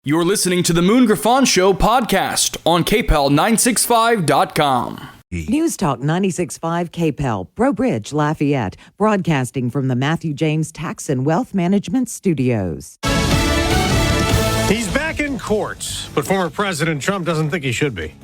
You're listening to the Moon Griffon Show podcast on KPEL965.com. News Talk 96.5 KPEL, Breaux Bridge, Lafayette, broadcasting from the Matthew James Tax and Wealth Management Studios. He's back in court, but former President Trump doesn't think he should be.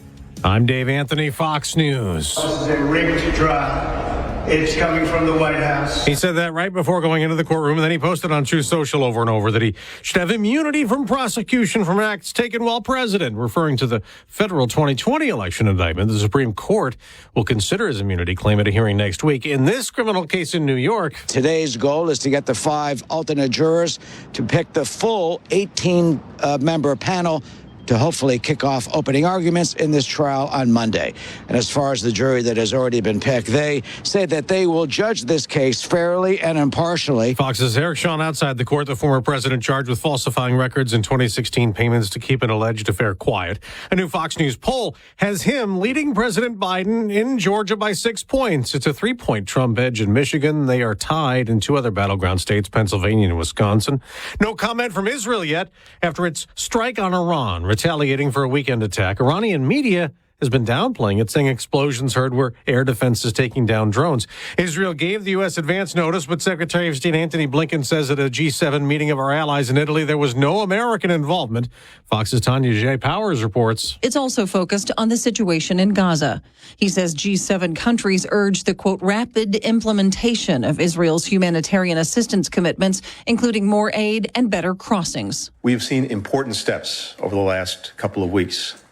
I'm Dave Anthony, Fox News. This is a rigged trial. It's coming from the White House. He said that right before going into the courtroom, and then he posted on Truth Social over and over that he should have immunity from prosecution from acts taken while president, referring to the federal 2020 election indictment. The Supreme Court will consider his immunity claim at a hearing next week. In this criminal case in New York, today's goal is to get the 5 alternate jurors to pick the full 18-member panel to hopefully kick off opening arguments in this trial on Monday. And as far as the jury that has already been picked, they say that they will judge this case fairly and impartially. Fox's Eric Shawn outside the court, the former president charged with falsifying records in 2016 payments to keep an alleged affair quiet. A new Fox News poll has him leading President Biden in Georgia by 6 points. It's a 3-point Trump edge in Michigan. They are tied in 2 other battleground states, Pennsylvania and Wisconsin. No comment from Israel yet after its strike on Iran, retaliating for a weekend attack. Iranian media has been downplaying it, saying explosions heard where air defense is taking down drones. Israel gave the U.S. advance notice, but Secretary of State Antony Blinken says at a G7 meeting of our allies in Italy, there was no American involvement. Fox's Tanya J. Powers reports. It's also focused on the situation in Gaza. He says G7 countries urged the, quote, rapid implementation of Israel's humanitarian assistance commitments, including more aid and better crossings. We've seen important steps over the last couple of weeks,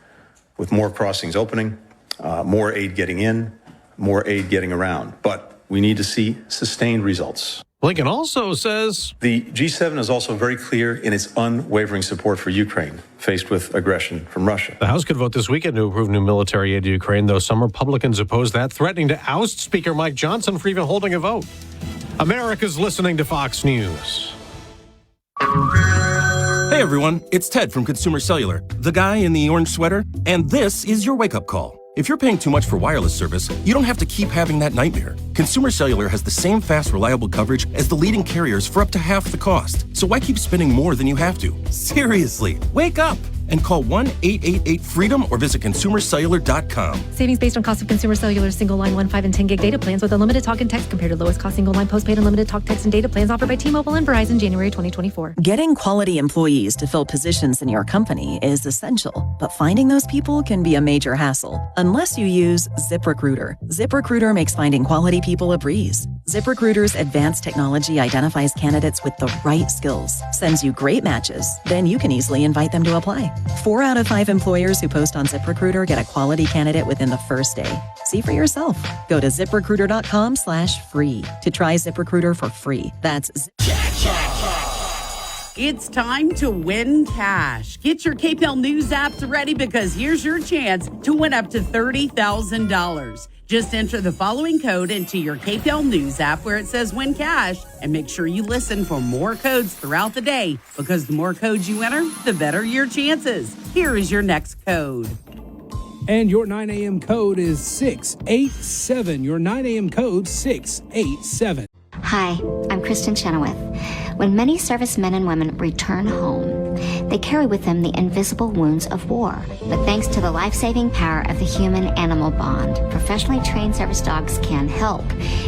with more crossings opening, more aid getting in, more aid getting around. But we need to see sustained results. Blinken also says the G7 is also very clear in its unwavering support for Ukraine, faced with aggression from Russia. The House could vote this weekend to approve new military aid to Ukraine, though some Republicans oppose that, threatening to oust Speaker Mike Johnson for even holding a vote. America's listening to Fox News. Hey everyone, it's Ted from Consumer Cellular, the guy in the orange sweater, and this is your wake-up call. If you're paying too much for wireless service, you don't have to keep having that nightmare. Consumer Cellular has the same fast, reliable coverage as the leading carriers for up to half the cost. So why keep spending more than you have to? Seriously, wake up and call 1-888-FREEDOM or visit consumercellular.com. Savings based on cost of Consumer Cellular single line 1, 5, and 10 gig data plans with unlimited talk and text compared to lowest cost single line postpaid unlimited talk, text, and data plans offered by T-Mobile and Verizon January 2024. Getting quality employees to fill positions in your company is essential, but finding those people can be a major hassle unless you use ZipRecruiter. ZipRecruiter makes finding quality people a breeze. ZipRecruiter's advanced technology identifies candidates with the right skills, sends you great matches, then you can easily invite them to apply. 4 out of 5 employers who post on ZipRecruiter get a quality candidate within the first day. See for yourself. Go to ZipRecruiter.com/free to try ZipRecruiter for free. That's It's time to win cash. Get your KPEL News apps ready because here's your chance to win up to $30,000. Just enter the following code into your KPEL News app where it says win cash, and make sure you listen for more codes throughout the day because the more codes you enter, the better your chances. Here is your next code. And your 9 a.m. code is 687. Your 9 a.m. code 687. Hi, I'm Kristen Chenoweth. When many servicemen and women return home, they carry with them the invisible wounds of war. But thanks to the life-saving power of the human-animal bond, professionally trained service dogs can help.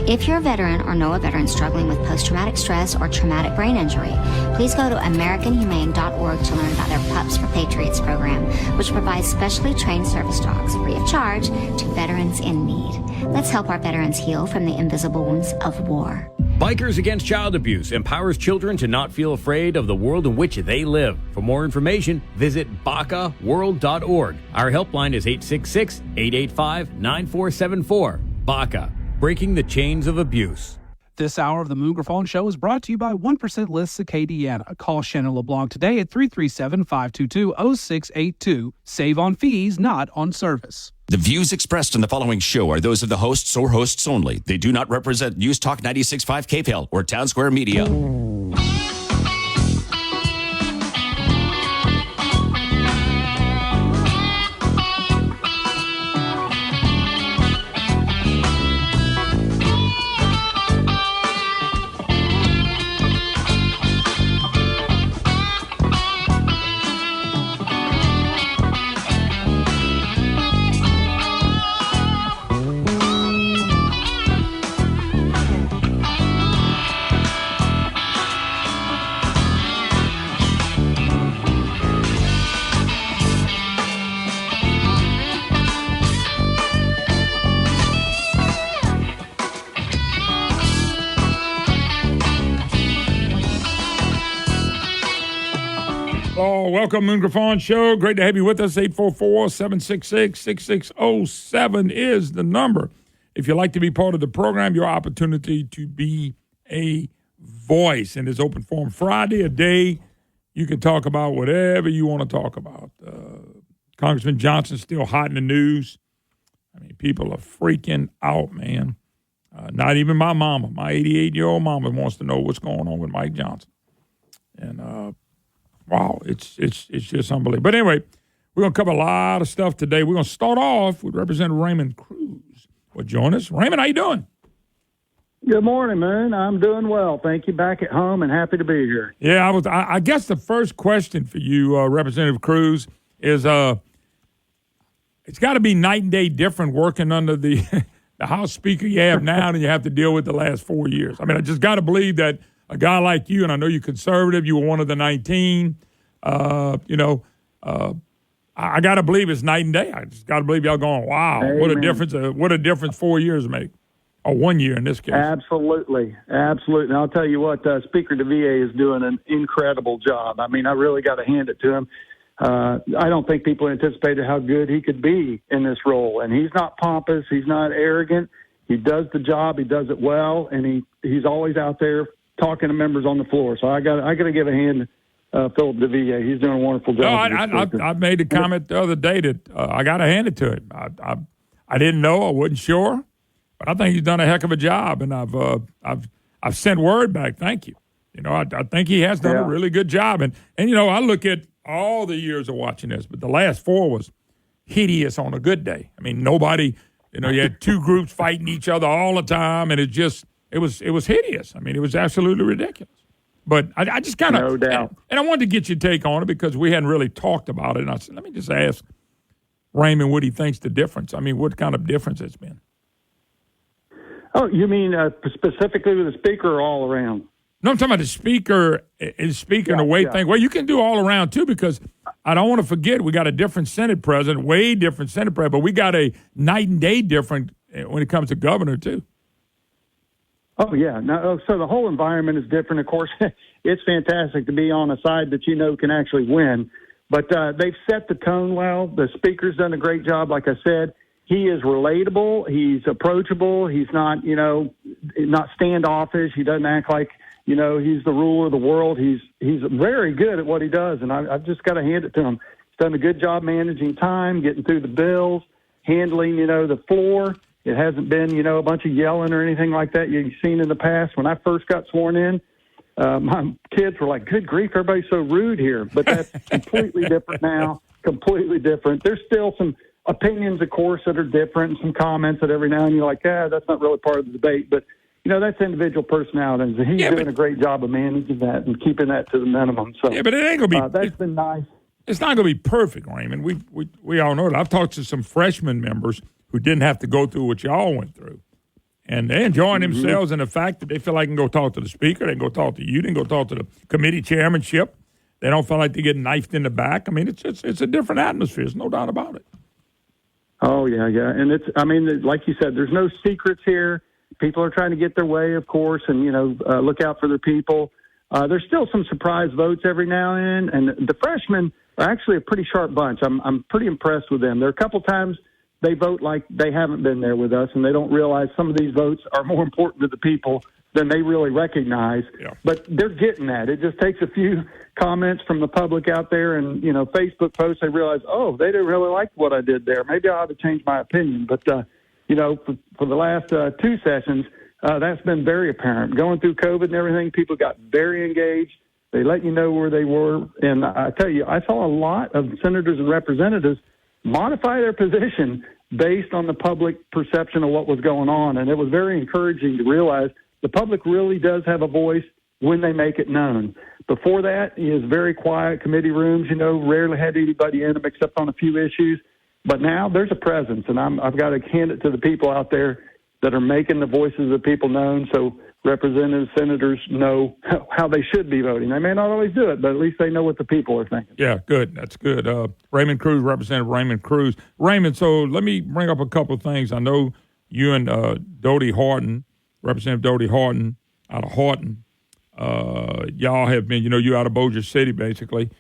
If you're a veteran or know a veteran struggling with post-traumatic stress or traumatic brain injury, please go to AmericanHumane.org to learn about their Pups for Patriots program, which provides specially trained service dogs free of charge to veterans in need. Let's help our veterans heal from the invisible wounds of war. Bikers Against Child Abuse empowers children to not feel afraid of the world in which they live. For more information, visit BACAworld.org. Our helpline is 866-885-9474. BACA, breaking the chains of abuse. This hour of the Moon Griffon Show is brought to you by 1% Lists Acadiana. Call Shannon LeBlanc today at 337-522-0682. Save on fees, not on service. The views expressed in the following show are those of the hosts or hosts only. They do not represent News Talk 96.5 KPEL or Town Square Media. welcome, Moon Griffon Show. Great to have you with us. 844-766-6607 is the number. If you'd like to be part of the program, your opportunity to be a voice. And it's Open Forum Friday, a day you can talk about whatever you want to talk about. Congressman Johnson's still hot in the news. I mean, people are freaking out, man. Not even my mama. My 88-year-old mama wants to know what's going on with Mike Johnson. And, wow, it's just unbelievable. But anyway, we're going to cover a lot of stuff today. We're going to start off with Representative Raymond Cruz. Will join us. Raymond, how you doing? Good morning, man. I'm doing well. Thank you. Back at home and happy to be here. Yeah, I guess the first question for you, Representative Cruz, is it's got to be night and day different working under the the House Speaker you have now than you have to deal with the last 4 years. I mean, I just got to believe that a guy like you, and I know you're conservative, you were one of the 19, I got to believe it's night and day. I just got to believe y'all going, wow, Amen. What a difference 4 years make. Or 1 year in this case. Absolutely. And I'll tell you what, Speaker DeVille is doing an incredible job. I mean, I really got to hand it to him. I don't think people anticipated how good he could be in this role. And he's not pompous. He's not arrogant. He does the job. He does it well. And he's always out there talking to members on the floor. So I got to give a hand to Philip DeVille. He's doing a wonderful job. No, I made a comment the other day that I got to hand it to him. I didn't know. I wasn't sure. But I think he's done a heck of a job, and I've sent word back. Thank you. I think he has done a really good job. And I look at all the years of watching this, but the last 4 was hideous on a good day. I mean, nobody, you had 2 groups fighting each other all the time, and it was hideous. I mean, it was absolutely ridiculous. But I just kind of, no doubt. And I wanted to get your take on it because we hadn't really talked about it. And I said, let me just ask Raymond what he thinks the difference. I mean, what kind of difference it's been. Oh, you mean specifically with the speaker or all around? No, I'm talking about the speaker is speaking the way thing. Well, you can do all around, too, because I don't want to forget we got a different Senate president, way different Senate president, but we got a night and day different when it comes to governor, too. Oh, yeah. So the whole environment is different. Of course, it's fantastic to be on a side that can actually win. But they've set the tone well. The speaker's done a great job, like I said. He is relatable. He's approachable. He's not, not standoffish. He doesn't act like, he's the ruler of the world. He's very good at what he does, and I've just got to hand it to him. He's done a good job managing time, getting through the bills, handling, the floor. It hasn't been, a bunch of yelling or anything like that you've seen in the past. When I first got sworn in, my kids were like, good grief, everybody's so rude here. But that's completely different now, completely different. There's still some opinions, of course, that are different, and some comments that every now and then you're like, that's not really part of the debate. But, that's individual personalities. And he's doing a great job of managing that and keeping that to the minimum. So, yeah, but it ain't going to be. That's been nice. It's not going to be perfect, Raymond. We all know that. I've talked to some freshman members who didn't have to go through what y'all went through. And they're enjoying themselves in the fact that they feel like they can go talk to the speaker, they can go talk to you, they can go talk to the committee chairmanship. They don't feel like they get knifed in the back. I mean, it's a different atmosphere. There's no doubt about it. Oh, yeah. And like you said, there's no secrets here. People are trying to get their way, of course, and, look out for their people. There's still some surprise votes every now and then, and the freshmen are actually a pretty sharp bunch. I'm pretty impressed with them. There are a couple times they vote like they haven't been there with us, and they don't realize some of these votes are more important to the people than they really recognize. Yeah. But they're getting that. It just takes a few comments from the public out there and, Facebook posts. They realize, they didn't really like what I did there. Maybe I ought to change my opinion. But, for the last 2 sessions, that's been very apparent. Going through COVID and everything, people got very engaged. They let you know where they were. And I tell you, I saw a lot of senators and representatives modify their position based on the public perception of what was going on. And it was very encouraging to realize the public really does have a voice when they make it known. Before that, he is very quiet. Committee rooms, rarely had anybody in them except on a few issues. But now there's a presence, and I've got to hand it to the people out there that are making the voices of the people known so representatives, senators know how they should be voting. They may not always do it, but at least they know what the people are thinking. Yeah, good. That's good. Raymond Cruz, Representative Raymond Cruz. Raymond, so let me bring up a couple of things. I know you and Dodie Horton, Representative Dodie Horton out of Horton, y'all have been, you out of Bossier City, basically.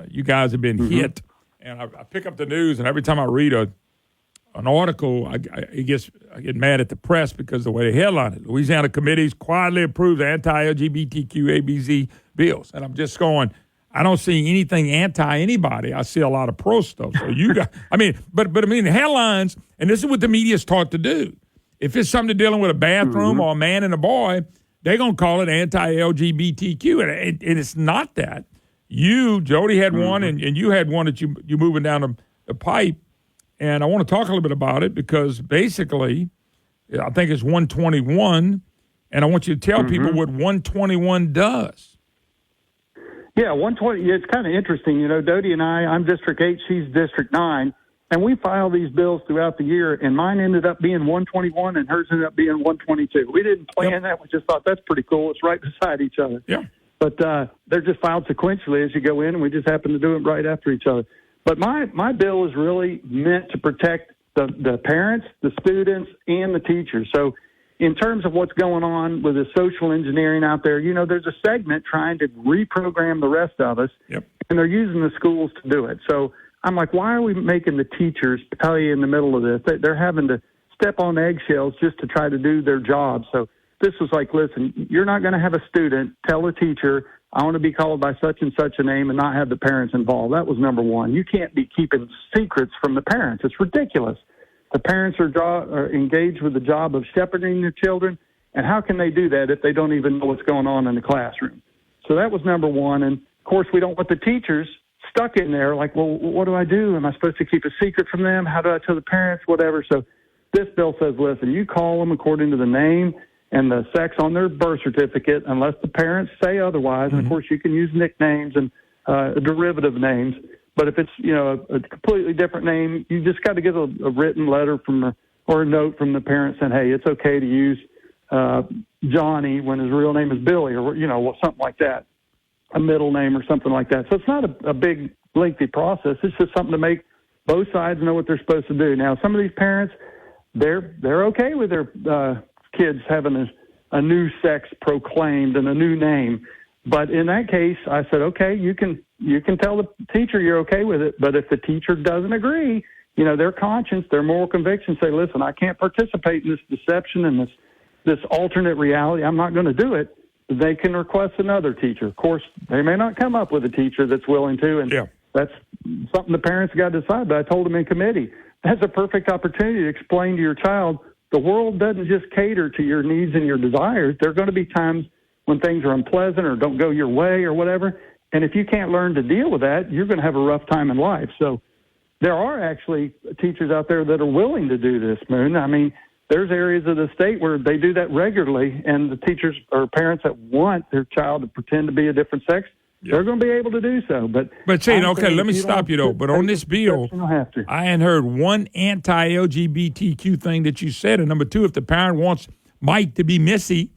you guys have been hit. And I pick up the news, and every time I read an article, I get mad at the press because of the way they headline it. Louisiana committees quietly approves anti-LGBTQ ABZ bills. And I'm just going, I don't see anything anti-anybody. I see a lot of pro stuff. So you got, but the headlines, and this is what the media's taught to do. If it's something dealing with a bathroom or a man and a boy, they're going to call it anti-LGBTQ. And it's not that. Jody had one, and you had one that you're moving down the pipe. And I want to talk a little bit about it because basically, I think it's 121, and I want you to tell people what 121 does. Yeah, 120. It's kind of interesting. Dodie and I'm District 8, she's District 9, and we file these bills throughout the year, and mine ended up being 121 and hers ended up being 122. We didn't plan that. We just thought that's pretty cool. It's right beside each other. Yeah. But they're just filed sequentially as you go in, and we just happen to do it right after each other. But my bill is really meant to protect the parents, the students, and the teachers. So in terms of what's going on with the social engineering out there, there's a segment trying to reprogram the rest of us, and they're using the schools to do it. So I'm like, why are we making the teachers tell you in the middle of this? They're having to step on eggshells just to try to do their job. So this was like, listen, you're not going to have a student tell a teacher, I want to be called by such and such a name and not have the parents involved. That was number one. You can't be keeping secrets from the parents. It's ridiculous. The parents are engaged with the job of shepherding their children, and how can they do that if they don't even know what's going on in the classroom? So that was number one. And, of course, we don't want the teachers stuck in there like, well, what do I do? Am I supposed to keep a secret from them? How do I tell the parents? Whatever. So this bill says, listen, you call them according to the name and the sex on their birth certificate unless the parents say otherwise. And, of course, you can use nicknames and derivative names. But if it's, a completely different name, you just got to get a written letter or a note from the parent saying, hey, it's okay to use Johnny when his real name is Billy or, something like that, a middle name or something like that. So it's not a big, lengthy process. It's just something to make both sides know what they're supposed to do. Now, some of these parents, they're okay with their kids having a new sex proclaimed and a new name. But in that case, I said, okay, you can tell the teacher you're okay with it. But if the teacher doesn't agree, their conscience, their moral conviction say, listen, I can't participate in this deception and this alternate reality. I'm not going to do it. They can request another teacher. Of course, they may not come up with a teacher that's willing to. And that's something the parents got to decide. But I told them in committee, that's a perfect opportunity to explain to your child, the world doesn't just cater to your needs and your desires. There are going to be times when things are unpleasant or don't go your way or whatever. And if you can't learn to deal with that, you're going to have a rough time in life. So there are actually teachers out there that are willing to do this, Moon. I mean, there's areas of the state where they do that regularly, and the teachers or parents that want their child to pretend to be a different sex, they're going to be able to do so. But see, okay, let me stop you, though. But on this bill, I hadn't heard one anti-LGBTQ thing that you said. And number two, if the parent wants Mike to be Missy,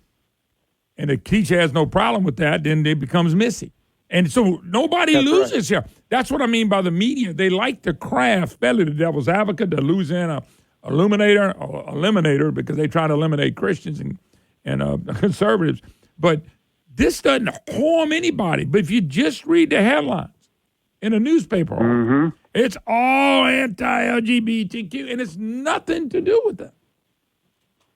and the teacher has no problem with that, then it becomes Missy. And so nobody loses here. That's what I mean by the media. They like to craft, belly the devil's advocate, to lose in a eliminator, because they try to eliminate Christians and conservatives. But this doesn't harm anybody. But if you just read the headlines in a newspaper, it's all anti-LGBTQ, and it's nothing to do with that.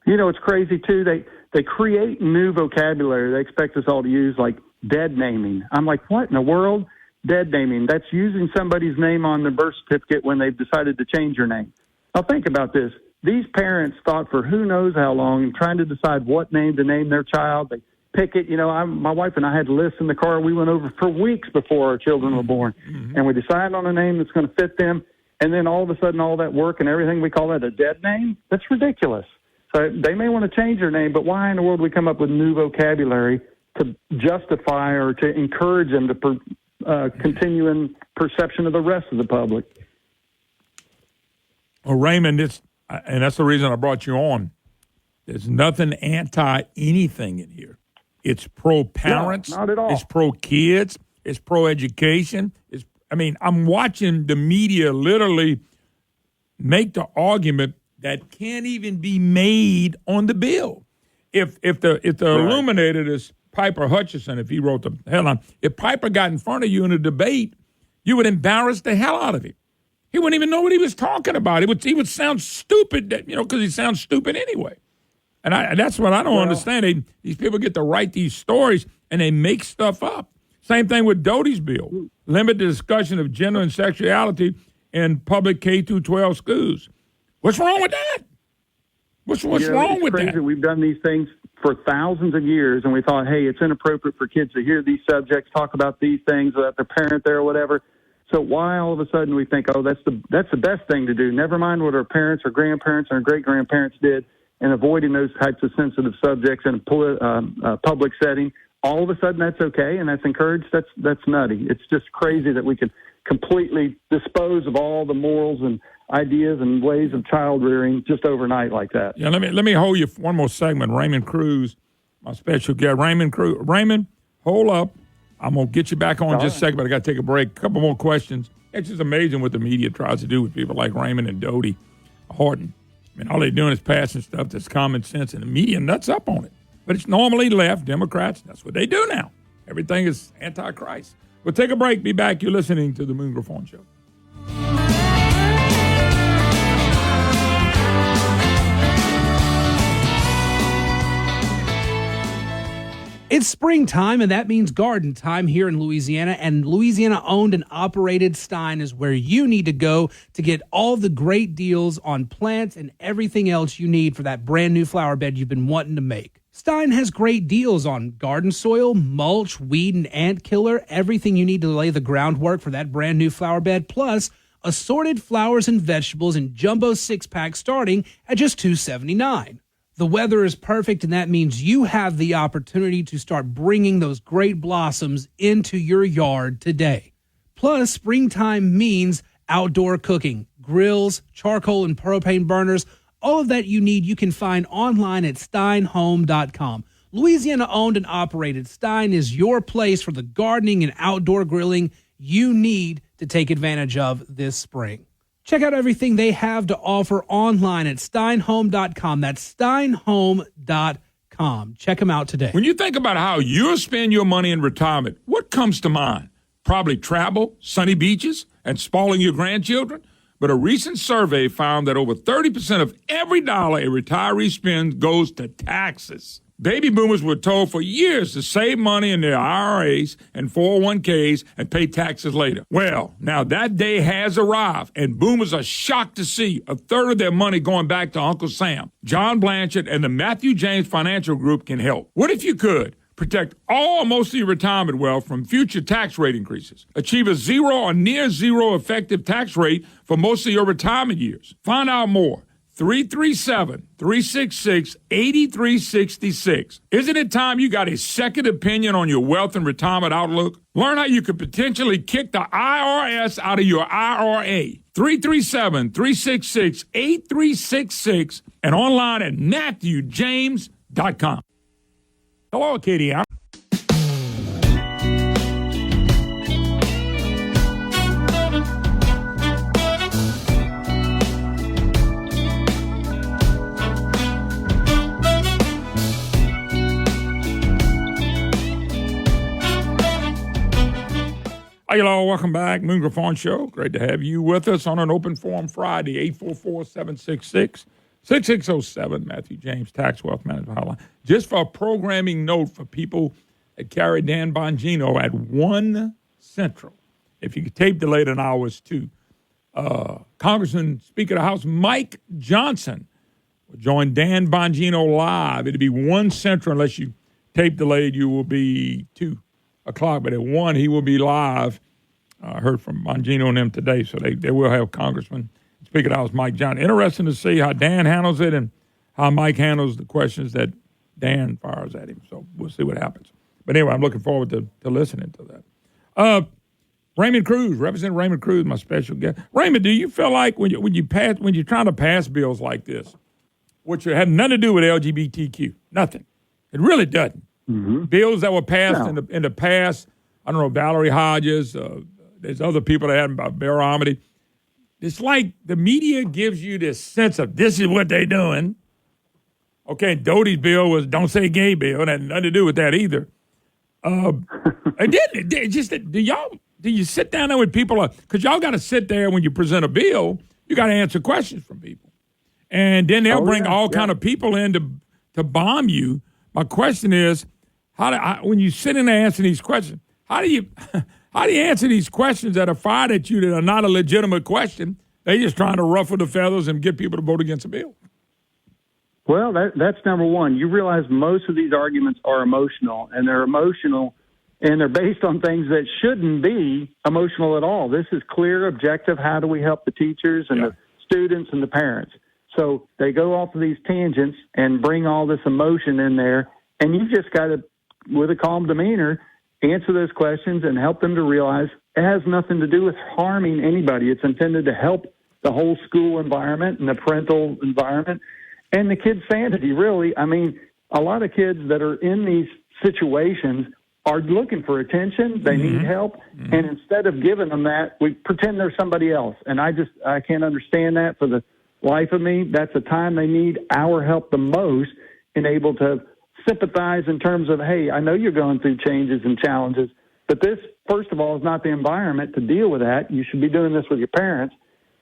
It's crazy, too. They create new vocabulary they expect us all to use, like dead naming. I'm like, what in the world? Dead naming. That's using somebody's name on their birth certificate when they've decided to change your name. Now, think about this. These parents thought for who knows how long, trying to decide what name to name their child. They pick it. My wife and I had lists in the car. We went over for weeks before our children were born. And we decided on a name that's going to fit them. And then all of a sudden, all that work and everything, we call that a dead name? That's ridiculous. So they may want to change their name, but why in the world we come up with new vocabulary to justify or to encourage them to continue in perception of the rest of the public? Well, Raymond, and that's the reason I brought you on. There's nothing anti-anything in here. It's pro-parents. No, not at all. It's pro-kids. It's pro-education. I'm watching the media literally make the argument that can't even be made on the bill. If the illuminator is Piper Hutchison, if he wrote the headline, if Piper got in front of you in a debate you would embarrass the hell out of him. He wouldn't even know what he was talking about. He would sound stupid, because he sounds stupid anyway. And that's what I don't understand. These people get to write these stories, and they make stuff up. Same thing with Doty's bill. Limit the discussion of gender and sexuality in public K-12 schools. What's wrong with that? What's wrong with that? We've done these things for thousands of years, and we thought, hey, it's inappropriate for kids to hear these subjects, talk about these things without their parent there or whatever. So why all of a sudden we think, oh, that's the best thing to do? Never mind what our parents or grandparents or great-grandparents did in avoiding those types of sensitive subjects in a public setting. All of a sudden that's okay and that's encouraged. That's nutty. It's just crazy that we could completely dispose of all the morals and ideas and ways of child rearing just overnight like that. Yeah, let me hold you for one more segment. Raymond Cruz, my special guest. Raymond, hold up. I'm going to get you back on in just a second, but I got to take a break. A couple more questions. It's just amazing what the media tries to do with people like Raymond and Doty Horton. I mean, all they're doing is passing stuff that's common sense, and the media nuts up on it. But it's normally left, Democrats. That's what they do now. Everything is anti-Christ. We'll take a break. Be back. You're listening to The Moon Griffon Show. It's springtime, and that means garden time here in Louisiana, and Louisiana-owned and operated Stein is where you need to go to get all the great deals on plants and everything else you need for that brand new flower bed you've been wanting to make. Stein has great deals on garden soil, mulch, weed, and ant killer, everything you need to lay the groundwork for that brand new flower bed, plus assorted flowers and vegetables in jumbo 6-packs starting at just $2.79. The weather is perfect, and that means you have the opportunity to start bringing those great blossoms into your yard today. Plus, springtime means outdoor cooking, grills, charcoal and propane burners, all of that you need you can find online at steinhome.com. Louisiana-owned and operated, Stein is your place for the gardening and outdoor grilling you need to take advantage of this spring. Check out everything they have to offer online at steinhome.com. That's steinhome.com. Check them out today. When you think about how you'll spend your money in retirement, what comes to mind? Probably travel, sunny beaches, and spoiling your grandchildren. But a recent survey found that over 30% of every dollar a retiree spends goes to taxes. Baby boomers were told for years to save money in their IRAs and 401ks and pay taxes later. Well, now that day has arrived, and boomers are shocked to see a third of their money going back to Uncle Sam. John Blanchard and the Matthew James Financial Group can help. What if you could protect all or most of your retirement wealth from future tax rate increases? Achieve a zero or near zero effective tax rate for most of your retirement years. Find out more. 337-366-8366. Isn't it time you got a second opinion on your wealth and retirement outlook? Learn how you could potentially kick the IRS out of your IRA. 337-366-8366 and online at MatthewJames.com. Hello, Katie. Hi, y'all. Welcome back. Moon Griffon Show. Great to have you with us on an open forum Friday, 844-766-6607. Matthew James, Tax Wealth Management Hotline. Just for a programming note for people that carry Dan Bongino at 1 Central. If you could tape delay an hours too. Congressman, Speaker of the House, Mike Johnson will join Dan Bongino live. It'll be 1 Central. Unless you tape delayed, you will be 2 o'clock. But at 1, he will be live. I heard from Bongino and them today, so they will have Congressman, Speaker of the House, Mike Johnson. Interesting to see how Dan handles it and how Mike handles the questions that Dan fires at him. So we'll see what happens. But anyway, I'm looking forward to listening to that. Raymond Cruz, Representative Raymond Cruz, my special guest. Raymond, do you feel like when you're trying to pass bills like this, which have nothing to do with LGBTQ, nothing, it really doesn't. Mm-hmm. Bills that were passed in the past, I don't know, Valerie Hodges, there's other people that had about Bear Amity. It's like the media gives you this sense of this is what they're doing. Okay, Doty's bill was don't say gay bill. It had nothing to do with that either. Do y'all do you sit down there with people? Because y'all got to sit there when you present a bill. You got to answer questions from people, and then they'll bring all kind of people in to bomb you. My question is, when you sit in there answering these questions, how do you answer these questions that are fired at you that are not a legitimate question? They're just trying to ruffle the feathers and get people to vote against a bill. Well, that's number one. You realize most of these arguments are emotional, and they're emotional, and they're based on things that shouldn't be emotional at all. This is clear, objective. How do we help the teachers and the students and the parents? So they go off of these tangents and bring all this emotion in there, and you just got to, with a calm demeanor, answer those questions and help them to realize it has nothing to do with harming anybody. It's intended to help the whole school environment and the parental environment and the kids' sanity, really. I mean, a lot of kids that are in these situations are looking for attention. They need help. And instead of giving them that, we pretend they're somebody else. And I can't understand that for the life of me. That's the time they need our help the most, and able to sympathize in terms of, hey, I know you're going through changes and challenges, but this, first of all, is not the environment to deal with that. You should be doing this with your parents.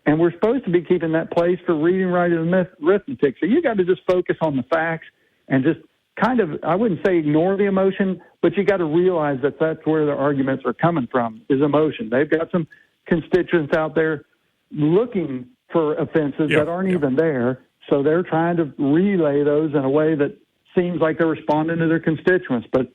And we're supposed to be keeping that place for reading, writing, and arithmetic. So you got to just focus on the facts and just kind of, I wouldn't say ignore the emotion, but you got to realize that that's where the arguments are coming from, is emotion. They've got some constituents out there looking for offenses that aren't even there. So they're trying to relay those in a way that seems like they're responding to their constituents. But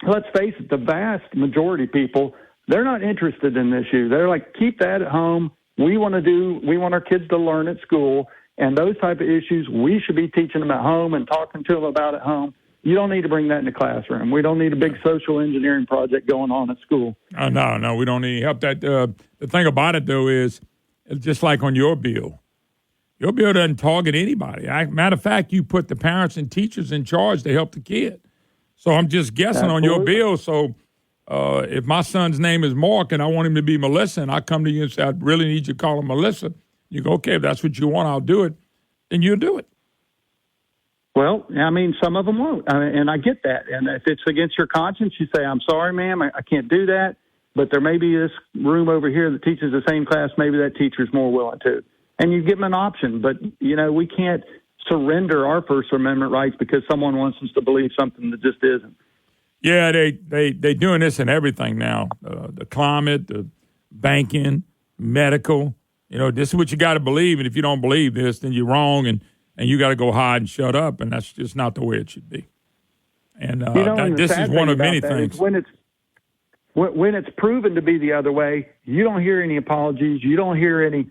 let's face it, the vast majority of people, they're not interested in this issue. They're like, keep that at home. We want our kids to learn at school, and those type of issues, we should be teaching them at home and talking to them about at home. You don't need to bring that in the classroom. We don't need a big social engineering project going on at school. No, we don't need help. The thing about it, though, is it's just like on your bill. Your bill doesn't target anybody. Matter of fact, you put the parents and teachers in charge to help the kid. So I'm just guessing on your bill. So if my son's name is Mark and I want him to be Melissa, and I come to you and say, I really need you to call him Melissa, you go, okay, if that's what you want, I'll do it. Then you'll do it. Well, I mean, some of them won't, and I get that. And if it's against your conscience, you say, I'm sorry, ma'am, I can't do that. But there may be this room over here that teaches the same class. Maybe that teacher's more willing to. And you give them an option. But, we can't surrender our First Amendment rights because someone wants us to believe something that just isn't. Yeah, they doing this in everything now. The climate, the banking, medical. This is what you got to believe. And if you don't believe this, then you're wrong. And you got to go hide and shut up. And that's just not the way it should be. And this is one of many things. When it's proven to be the other way, you don't hear any apologies. You don't hear any,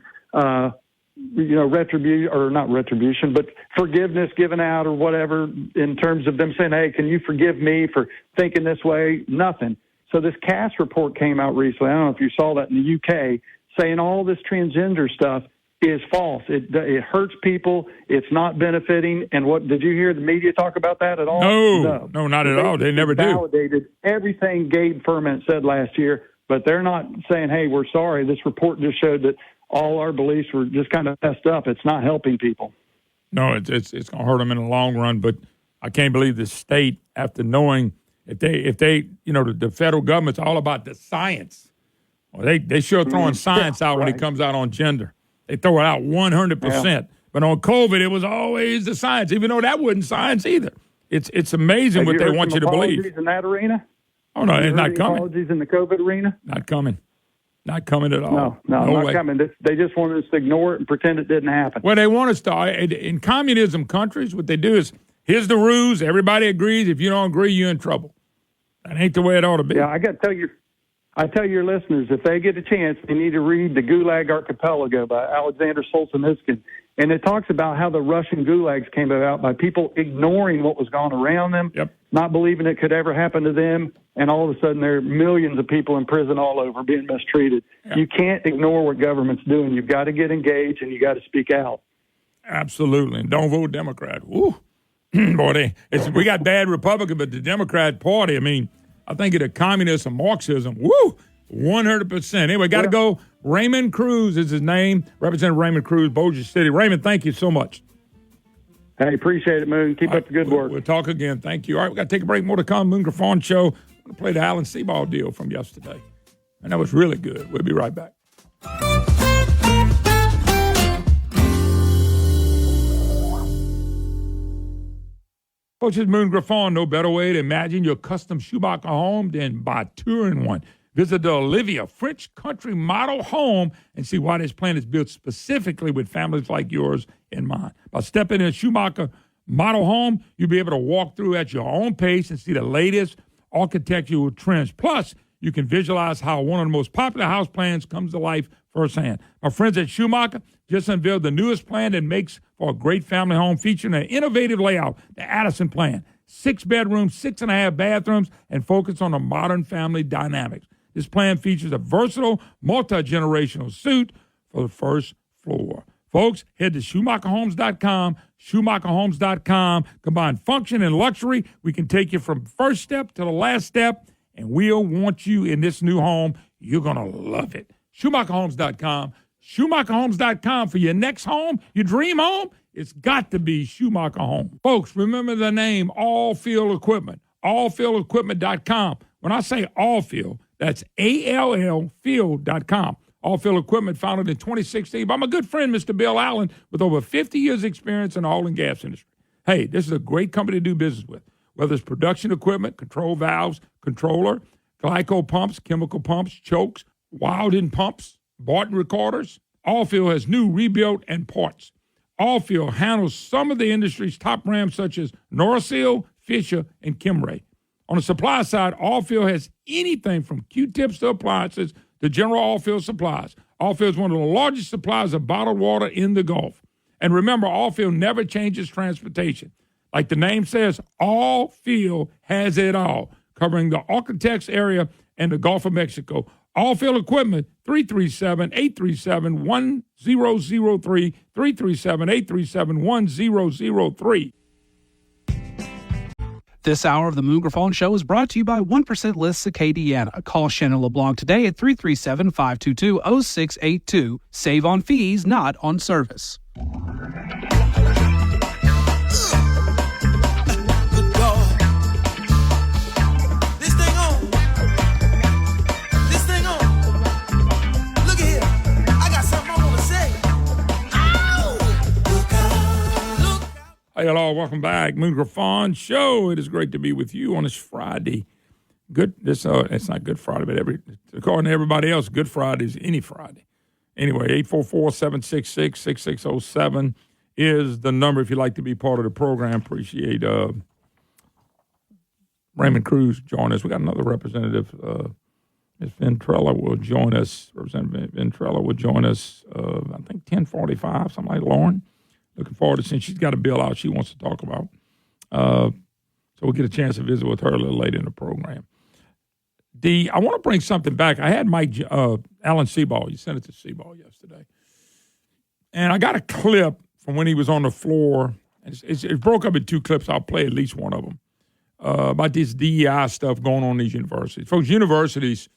retribution, or not retribution, but forgiveness given out or whatever in terms of them saying, hey, can you forgive me for thinking this way? Nothing. So this Cass report came out recently. I don't know if you saw that in the UK, saying all this transgender stuff is false. It hurts people. It's not benefiting. And what did you hear the media talk about that at all? No, not at all. They never validated everything Gabe Ferment said last year, but they're not saying, hey, we're sorry. This report just showed that all our beliefs were just kind of messed up. It's not helping people. No, it's going to hurt them in the long run. But I can't believe the state, after knowing if they the federal government's all about the science. Well, they sure throwing science out when it comes out on gender. They throw it out 100%. Yeah. But on COVID, it was always the science, even though that wasn't science either. It's amazing what they want you to believe. In that arena? Oh, no, it's not coming. Apologies in the COVID arena? Not coming. Not coming at all. No, not coming. They just wanted us to ignore it and pretend it didn't happen. Well, they want us to. In communism countries, what they do is, here's the rules. Everybody agrees. If you don't agree, you're in trouble. That ain't the way it ought to be. Yeah, I got to tell you. I tell your listeners, if they get a chance, they need to read The Gulag Archipelago by Alexander Solzhenitsyn. And it talks about how the Russian gulags came about by people ignoring what was going around them, not believing it could ever happen to them, and all of a sudden there are millions of people in prison all over being mistreated. Yeah. You can't ignore what government's doing. You've got to get engaged, and you got to speak out. Absolutely. And don't vote Democrat. Woo. Boy, we got bad Republican, but the Democrat Party, I think of communism, Marxism, 100%. Anyway, got to go. Raymond Cruz is his name. Representative Raymond Cruz, Bossier City. Raymond, thank you so much. Hey, appreciate it, Moon. Keep up the good work. We'll talk again. Thank you. All right, we got to take a break. More to come. Moon Griffon Show. I'm going to play the Alan Seaball deal from yesterday. And that was really good. We'll be right back. Folks, it's Moon Griffon. No better way to imagine your custom Schumacher home than by touring one. Visit the Olivia French Country Model Home and see why this plan is built specifically with families like yours in mind. By stepping in a Schumacher Model Home, you'll be able to walk through at your own pace and see the latest architectural trends. Plus, you can visualize how one of the most popular house plans comes to life firsthand. My friends at Schumacher just unveiled the newest plan that makes for a great family home featuring an innovative layout, the Addison plan. 6 bedrooms, 6.5 bathrooms, and focus on the modern family dynamics. This plan features a versatile, multi-generational suite for the first floor. Folks, head to SchumacherHomes.com, SchumacherHomes.com. Combine function and luxury. We can take you from first step to the last step, and we'll want you in this new home. You're going to love it. SchumacherHomes.com. SchumacherHomes.com for your next home, your dream home. It's got to be Schumacher Home. Folks, remember the name All Field Equipment, allfieldequipment.com. When I say All Field, that's ALL Field.com. All Field Equipment, founded in 2016 by my good friend, Mr. Bill Allen, with over 50 years' experience in the oil and gas industry. Hey, this is a great company to do business with. Whether it's production equipment, control valves, controller, glyco pumps, chemical pumps, chokes, Wilden pumps, Barton recorders, Allfield has new, rebuilt, and parts. Allfield handles some of the industry's top brands such as Norseal, Fisher, and Kimray. On the supply side, Allfield has anything from Q-tips to appliances to general Allfield supplies. Allfield is one of the largest suppliers of bottled water in the Gulf. And remember, Allfield never changes transportation. Like the name says, Allfield has it all, covering the Architects area and the Gulf of Mexico. Allfield Equipment, 337-837-1003, 337-837-1003. This hour of the Moon Griffon Show is brought to you by 1% Lists Acadiana. Call Shannon LeBlanc today at 337-522-0682. Save on fees, not on service. Hey, hello, welcome back. Moon Griffon Show. It is great to be with you on this Friday. It's not Good Friday, but according to everybody else, Good Friday is any Friday. Anyway, 844-766-6607 is the number if you'd like to be part of the program. Appreciate Raymond Cruz join us. We got another representative. Ms. Ventrella will join us. Representative Ventrella will join us, I think, 10:45, something like Lauren. Looking forward to seeing. She's got a bill out she wants to talk about. So we'll get a chance to visit with her a little later in the program. I want to bring something back. I had Alan Sebald. You sent it to Sebald yesterday. And I got a clip from when he was on the floor. It broke up in 2 clips. I'll play at least one of them. About this DEI stuff going on in these universities. Folks, universities,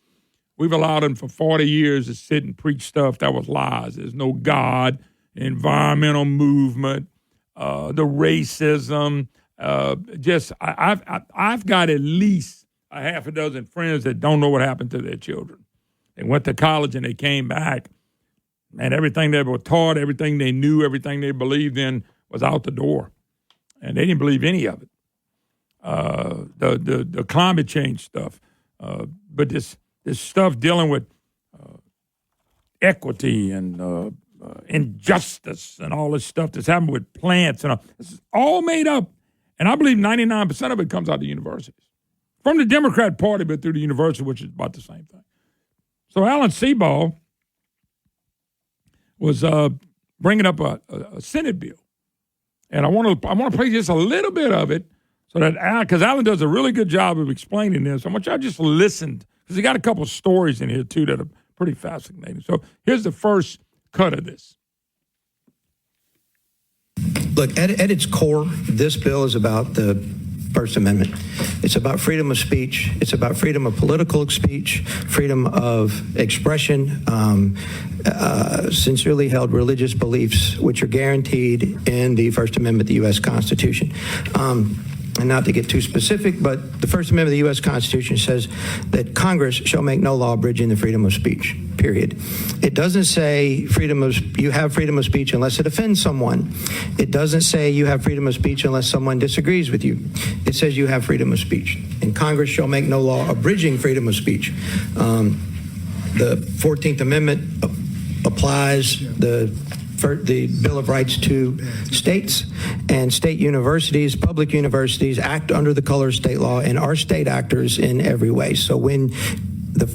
we've allowed them for 40 years to sit and preach stuff that was lies. There's no God. Environmental movement, the racism. I've got at least a half a dozen friends that don't know what happened to their children. They went to college and they came back, and everything they were taught, everything they knew, everything they believed in was out the door, and they didn't believe any of it. The climate change stuff, but this stuff dealing with equity and injustice and all this stuff that's happened with plants and all. This is all made up, and I believe 99% of it comes out of the universities. From the Democrat Party, but through the university, which is about the same thing. So Alan Sebald was bringing up a Senate bill, and I want to play just a little bit of it so that because Alan does a really good job of explaining this. I want y'all just listen because he got a couple of stories in here too that are pretty fascinating. So here's the first cut of this. Look, at its core, this bill is about the First Amendment. It's about freedom of speech. It's about freedom of political speech, freedom of expression, sincerely held religious beliefs, which are guaranteed in the First Amendment of the U.S. Constitution. and not to get too specific, but the First Amendment of the U.S. Constitution says that Congress shall make no law abridging the freedom of speech, period. It doesn't say you have freedom of speech unless it offends someone. It doesn't say you have freedom of speech unless someone disagrees with you. It says you have freedom of speech, and Congress shall make no law abridging freedom of speech. The 14th Amendment applies the Bill of Rights to states, and state universities, public universities, act under the color of state law and are state actors in every way. So when the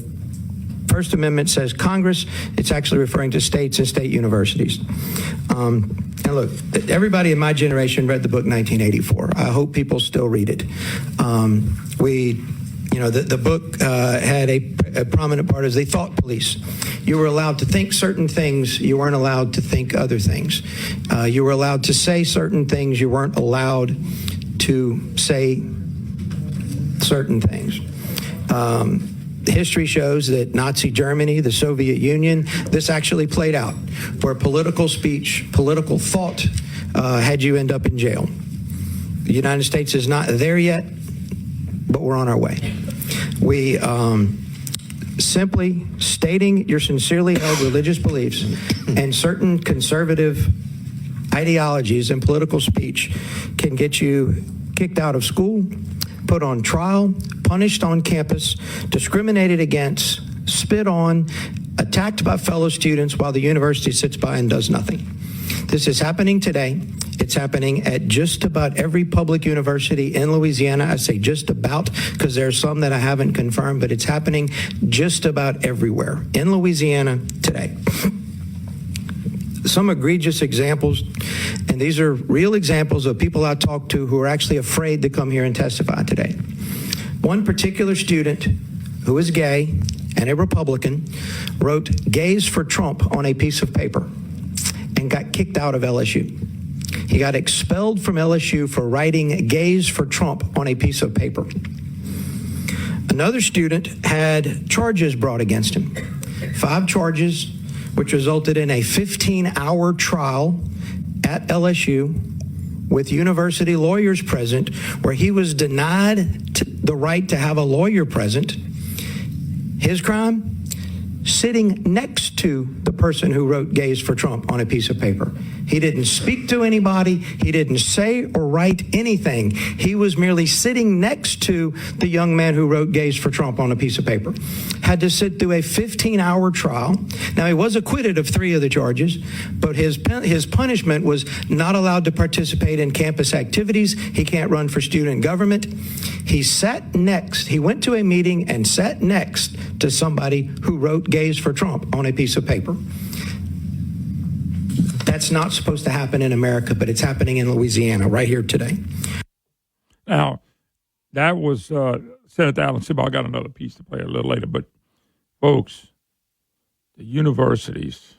First Amendment says Congress, it's actually referring to states and state universities. And look, everybody in my generation read the book 1984. I hope people still read it. The book had a prominent part as the thought police. You were allowed to think certain things. You weren't allowed to think other things. You were allowed to say certain things. You weren't allowed to say certain things. History shows that Nazi Germany, the Soviet Union, this actually played out, where political speech, political thought had you end up in jail. The United States is not there yet, but we're on our way. We simply stating your sincerely held religious beliefs and certain conservative ideologies and political speech can get you kicked out of school, put on trial, punished on campus, discriminated against, spit on, attacked by fellow students while the university sits by and does nothing. This is happening today. It's happening at just about every public university in Louisiana. I say just about because there are some that I haven't confirmed, but it's happening just about everywhere in Louisiana today. Some egregious examples, and these are real examples of people I talked to who are actually afraid to come here and testify today. One particular student who is gay and a Republican wrote "Gays for Trump" on a piece of paper and got kicked out of LSU. He got expelled from LSU for writing "Gays for Trump" on a piece of paper. Another student had charges brought against him, 5 charges, which resulted in a 15-hour trial at LSU with university lawyers present, where he was denied the right to have a lawyer present. His crime? Sitting next to the person who wrote "Gays for Trump" on a piece of paper. He didn't speak to anybody. He didn't say or write anything. He was merely sitting next to the young man who wrote "Gays for Trump" on a piece of paper. Had to sit through a 15-hour trial. Now, he was acquitted of 3 of the charges, but his punishment was not allowed to participate in campus activities. He can't run for student government. He went to a meeting and sat next to somebody who wrote "Gays for Trump" on a piece of paper. That's not supposed to happen in America, but it's happening in Louisiana right here today. Now, that was Senator Alan Sibal. I got another piece to play a little later. But, folks, the universities,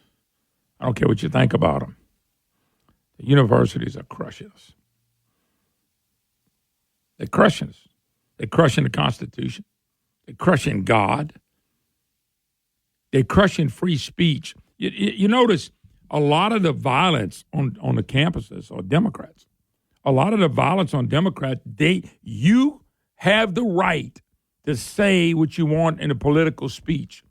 I don't care what you think about them, the universities are crushing us. They're crushing us. They're crushing the Constitution. They're crushing God. They're crushing free speech. You notice a lot of the violence on the campuses are Democrats. A lot of the violence on Democrats, you have the right to say what you want in a political speech.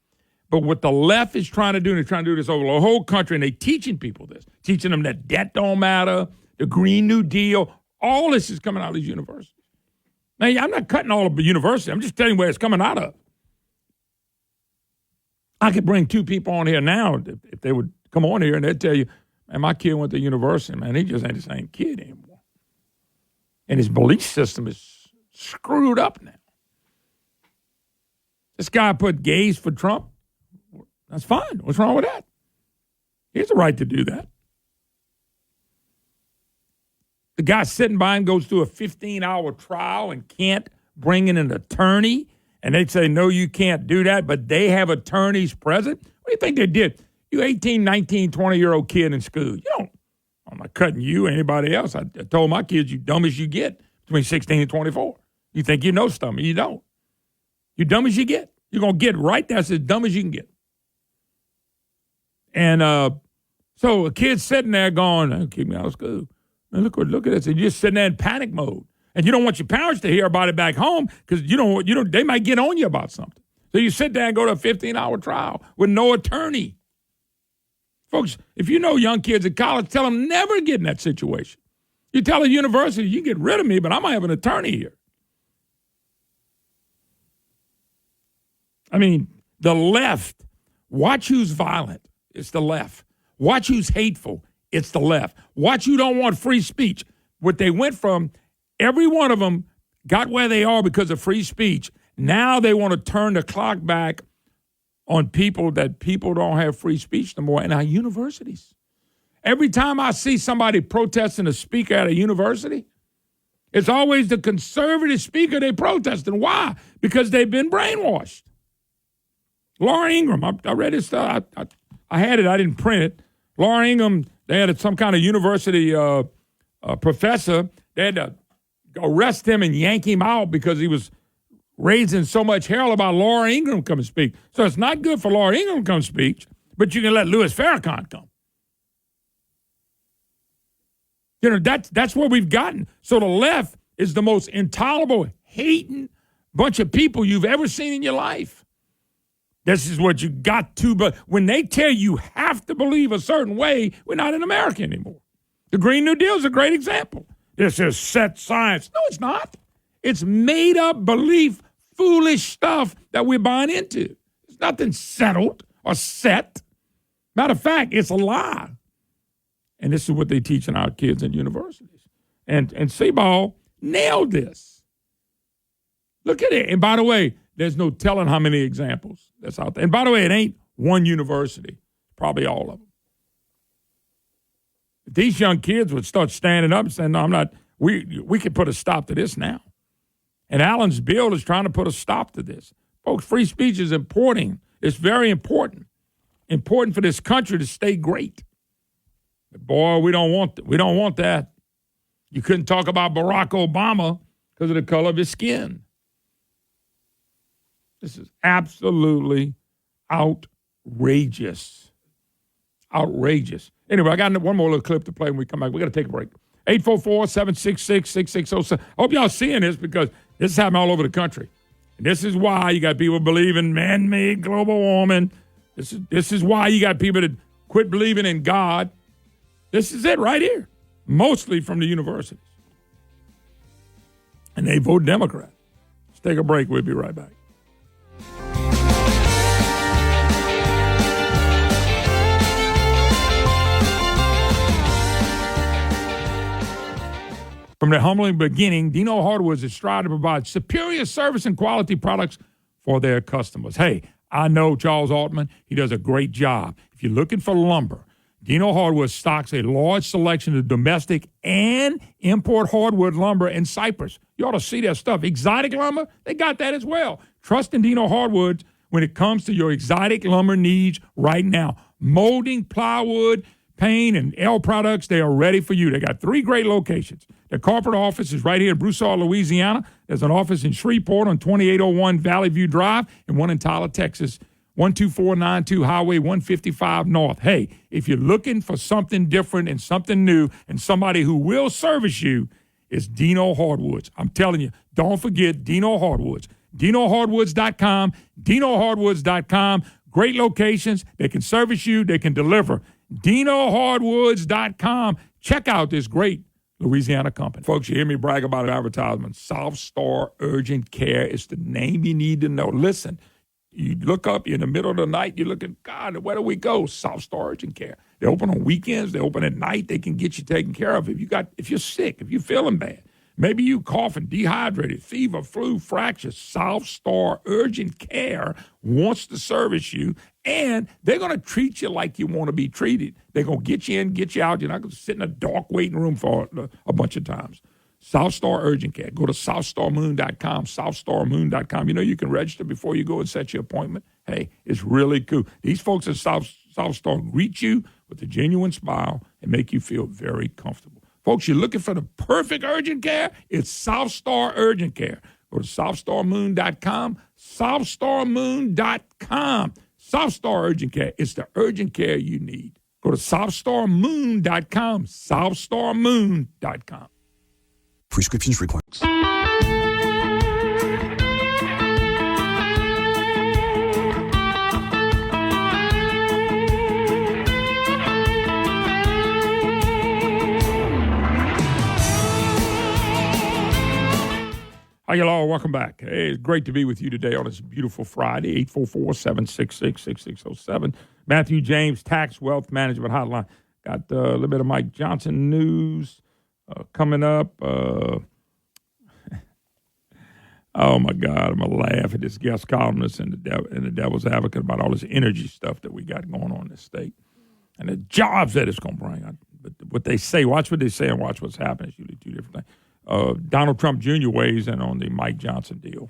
But what the left is trying to do, and they're trying to do this over the whole country, and they're teaching people this, teaching them that debt don't matter, the Green New Deal, all this is coming out of these universities. Now, I'm not cutting all of the university. I'm just telling you where it's coming out of. I could bring 2 people on here now if they would come on here and they'd tell you, man, my kid went to university, man, he just ain't the same kid anymore. And his belief system is screwed up now. This guy put "Gays for Trump." That's fine. What's wrong with that? He has a right to do that. The guy sitting by him goes through a 15-hour trial and can't bring in an attorney, and they'd say, no, you can't do that, but they have attorneys present? What do you think they did? You 18, 19, 20-year-old kid in school. I'm not cutting you or anybody else. I told my kids, you dumb as you get between 16 and 24. You think you know stuff, you don't. You dumb as you get. You're going to get right there. That's as dumb as you can get. And so a kid's sitting there going, keep me out of school. Man, look at this. You're just sitting there in panic mode. And you don't want your parents to hear about it back home because they might get on you about something. So you sit there and go to a 15-hour trial with no attorney. Folks, if you know young kids at college, tell them never get in that situation. You tell a university, you can get rid of me, but I'm going to have an attorney here. I mean, the left, watch who's violent. It's the left. Watch who's hateful. It's the left. Watch who don't want free speech. What they went from, every one of them got where they are because of free speech. Now they want to turn the clock back on people that people don't have free speech no more in our universities. Every time I see somebody protesting a speaker at a university, it's always the conservative speaker they protesting. Why? Because they've been brainwashed. Laura Ingraham, I read his stuff. I had it. I didn't print it. Laura Ingraham, they had some kind of university professor. They had to arrest him and yank him out because he was raising so much hell about Laura Ingraham come and speak. So it's not good for Laura Ingraham to come speak, but you can let Louis Farrakhan come. You know, that's where we've gotten. So the left is the most intolerable, hating bunch of people you've ever seen in your life. This is what you got to, but when they tell you have to believe a certain way, we're not in America anymore. The Green New Deal is a great example. This is set science. No, it's not. It's made up belief, foolish stuff that we're buying into. It's nothing settled or set. Matter of fact, it's a lie. And this is what they teach in our kids in universities. And Seaball nailed this. Look at it. And by the way, there's no telling how many examples that's out there. And by the way, it ain't one university. Probably all of them. If these young kids would start standing up and saying, no, I'm not, we could put a stop to this now. And Allen's bill is trying to put a stop to this. Folks, free speech is important. It's very important. Important for this country to stay great. But boy, we don't want that. You couldn't talk about Barack Obama because of the color of his skin. This is absolutely outrageous. Outrageous. Anyway, I got one more little clip to play when we come back. We got to take a break. 844-766-6607. I hope y'all seeing this because this is happening all over the country. And this is why you got people believing man-made global warming. This is why you got people that quit believing in God. This is it right here. Mostly from the universities. And they vote Democrat. Let's take a break. We'll be right back. From the humbling beginning, Dino Hardwoods is striving to provide superior service and quality products for their customers. Hey, I know Charles Altman. He does a great job. If you're looking for lumber, Dino Hardwoods stocks a large selection of domestic and import hardwood lumber and cypress. You ought to see their stuff. Exotic lumber, they got that as well. Trust in Dino Hardwoods when it comes to your exotic lumber needs right now. Molding, plywood, paint, and L products, they are ready for you. They got 3 great locations. The corporate office is right here in Broussard, Louisiana. There's an office in Shreveport on 2801 Valley View Drive and one in Tyler, Texas, 12492 Highway 155 North. Hey, if you're looking for something different and something new and somebody who will service you, it's Dino Hardwoods. I'm telling you, don't forget Dino Hardwoods. DinoHardwoods.com, DinoHardwoods.com. Great locations. They can service you. They can deliver. DinoHardwoods.com. Check out this great Louisiana company. Folks, you hear me brag about an advertisement. South Star Urgent Care is the name you need to know. Listen, you look up, you're in the middle of the night, you're looking, God, where do we go? South Star Urgent Care. They open on weekends, they open at night, they can get you taken care of. If you're sick, if you're feeling bad, maybe you coughing, dehydrated, fever, flu, fracture, South Star Urgent Care wants to service you, and they're going to treat you like you want to be treated. They're going to get you in, get you out. You're not going to sit in a dark waiting room for a bunch of times. South Star Urgent Care. Go to SouthStarMoon.com, SouthStarMoon.com. You know you can register before you go and set your appointment. Hey, it's really cool. These folks at South Star greet you with a genuine smile and make you feel very comfortable. Folks, you're looking for the perfect urgent care? It's South Star Urgent Care. Go to SouthStarMoon.com, SouthStarMoon.com. South Star Urgent Care. It's the urgent care you need. Go to SouthStarMoon.com, SouthStarMoon.com. Prescriptions required. Hi, y'all. Welcome back. Hey, it's great to be with you today on this beautiful Friday, 844-766-6607. Matthew James Tax Wealth Management Hotline. Got a little bit of Mike Johnson news coming up. Oh, my God. I'm going to laugh at this guest columnist and the Devil's Advocate about all this energy stuff that we got going on in this state and the jobs that it's going to bring. But what they say, watch what they say and watch what's happening. It's usually two different things. Donald Trump Jr. weighs in on the Mike Johnson deal,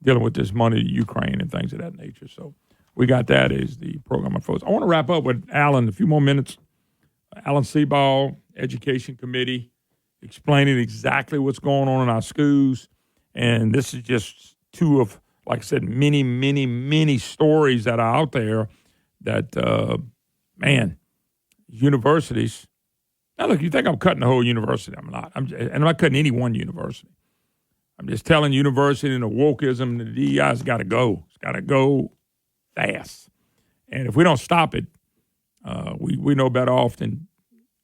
dealing with this money to Ukraine and things of that nature. So we got that as the program unfolds. I want to wrap up with Alan, a few more minutes. Alan Seaball, Education Committee, explaining exactly what's going on in our schools. And this is just two of, like I said, many, many, many stories that are out there that, universities. Now, look, you think I'm cutting the whole university. I'm not. I'm not cutting any one university. I'm just telling university and the wokeism and the DEI has got to go. It's got to go fast. And if we don't stop it, we know better off than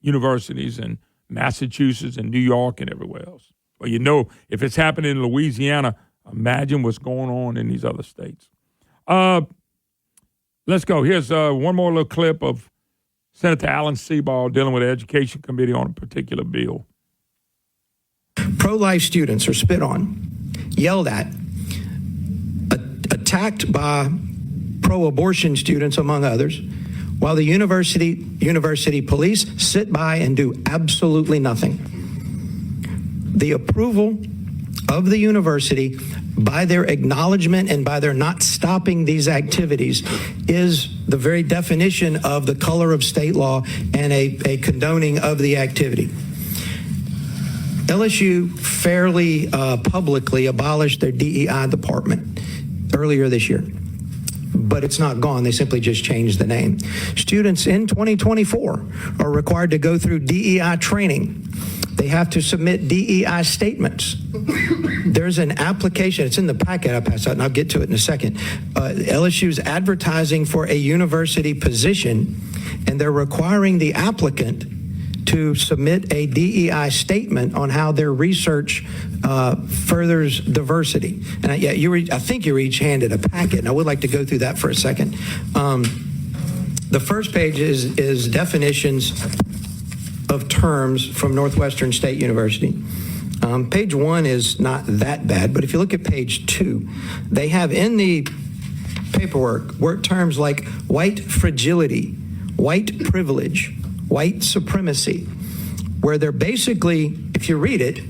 universities in Massachusetts and New York and everywhere else. Well, you know, if it's happening in Louisiana, imagine what's going on in these other states. Let's go. Here's one more little clip of Senator Alan Seaball dealing with the Education Committee on a particular bill. Pro-life students are spit on, yelled at, attacked by pro-abortion students, among others, while the university police sit by and do absolutely nothing. The approval of the university by their acknowledgement and by their not stopping these activities is the very definition of the color of state law and a condoning of the activity. LSU fairly publicly abolished their DEI department earlier this year, but it's not gone. They simply just changed the name. Students in 2024 are required to go through DEI training. They have to submit DEI statements. There's an application. It's in the packet I passed out, and I'll get to it in a second. LSU's advertising for a university position, and they're requiring the applicant to submit a DEI statement on how their research furthers diversity. And I think you were each handed a packet, and I would like to go through that for a second. The first page is definitions of terms from Northwestern State University. Page 1 is not that bad, but if you look at page 2, they have in the paperwork word terms like white fragility, white privilege, white supremacy, where they're basically, if you read it,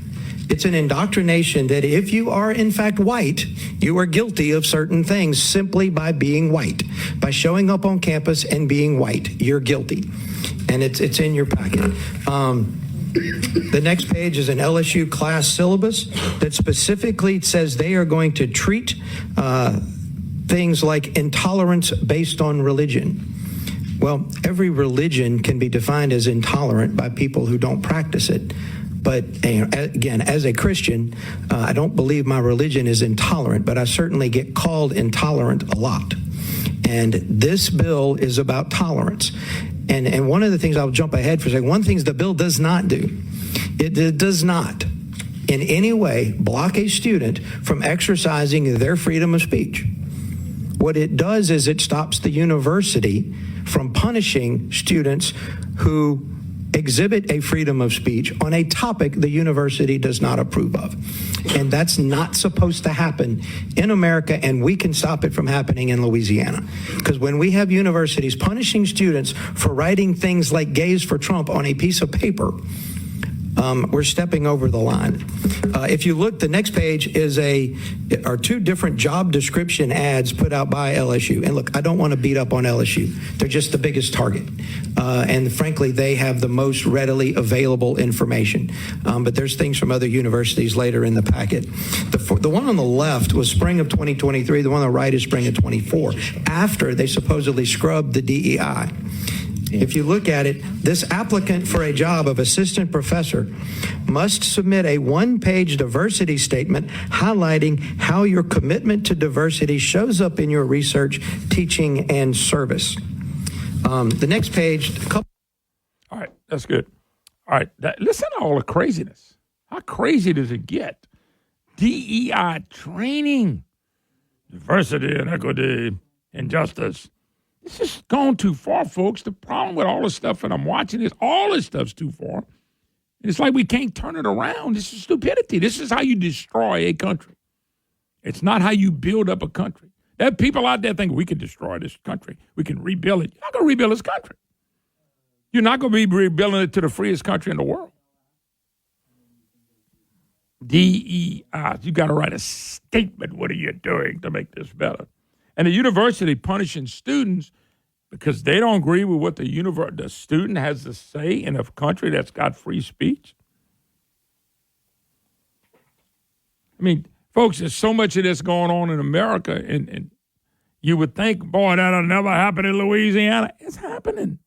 it's an indoctrination that if you are in fact white, you are guilty of certain things simply by being white. By showing up on campus and being white, you're guilty. And it's in your packet. The next page is an LSU class syllabus that specifically says they are going to treat things like intolerance based on religion. Well, every religion can be defined as intolerant by people who don't practice it. But again, as a Christian, I don't believe my religion is intolerant, but I certainly get called intolerant a lot. And this bill is about tolerance. And one of the things, I'll jump ahead for a second, one of the things the bill does not do, it does not in any way block a student from exercising their freedom of speech. What it does is it stops the university from punishing students who exhibit a freedom of speech on a topic the university does not approve of. And that's not supposed to happen in America, and we can stop it from happening in Louisiana. Because when we have universities punishing students for writing things like gays for Trump on a piece of paper, we're stepping over the line. If you look, the next page are two different job description ads put out by LSU. And look, I don't want to beat up on LSU. They're just the biggest target. And frankly, they have the most readily available information. But there's things from other universities later in the packet. The one on the left was spring of 2023. The one on the right is spring of 24, after they supposedly scrubbed the DEI. If you look at it, this applicant for a job of assistant professor must submit a one-page diversity statement highlighting how your commitment to diversity shows up in your research, teaching, and service. The next page. All right, that's good. All right, listen to all the craziness. How crazy does it get? DEI training, diversity and equity and justice. This has gone too far, folks. The problem with all this stuff, and I'm watching this, all this stuff's too far. It's like we can't turn it around. This is stupidity. This is how you destroy a country. It's not how you build up a country. There are people out there thinking we can destroy this country. We can rebuild it. You're not going to rebuild this country. You're not going to be rebuilding it to the freest country in the world. DEI. You got to write a statement. What are you doing to make this better? And the university punishing students because they don't agree with what the student has to say in a country that's got free speech. I mean, folks, there's so much of this going on in America, and you would think, boy, that'll never happen in Louisiana. It's happening.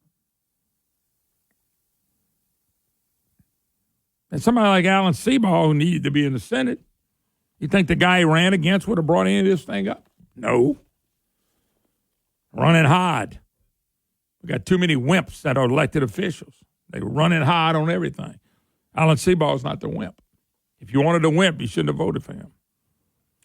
And somebody like Alan Seabaugh, who needed to be in the Senate, you think the guy he ran against would have brought any of this thing up? No. Run and hide. We got too many wimps that are elected officials. They run and hide on everything. Alan Seabaugh is not the wimp. If you wanted a wimp, you shouldn't have voted for him.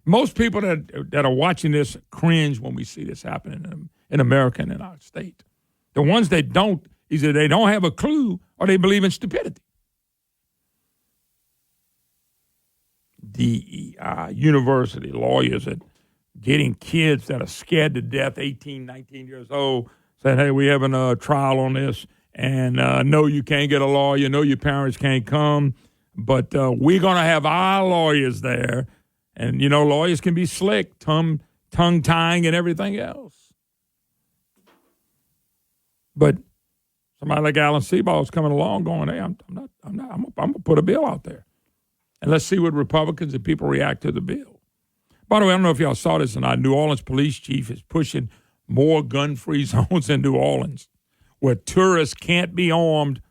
Most people that are watching this cringe when we see this happening in America and in our state. The ones that don't, either they don't have a clue or they believe in stupidity. DEI, university, lawyers that getting kids that are scared to death, 18, 19 years old, saying, hey, we're having a trial on this, and no, you can't get a lawyer, no, your parents can't come, but we're going to have our lawyers there. And, you know, lawyers can be slick, tongue-tying and everything else. But somebody like Alan Seabaugh is coming along going, hey, I'm going to put a bill out there. And let's see what Republicans and people react to the bill. By the way, I don't know if y'all saw this or not. New Orleans police chief is pushing more gun-free zones in New Orleans where tourists can't be armed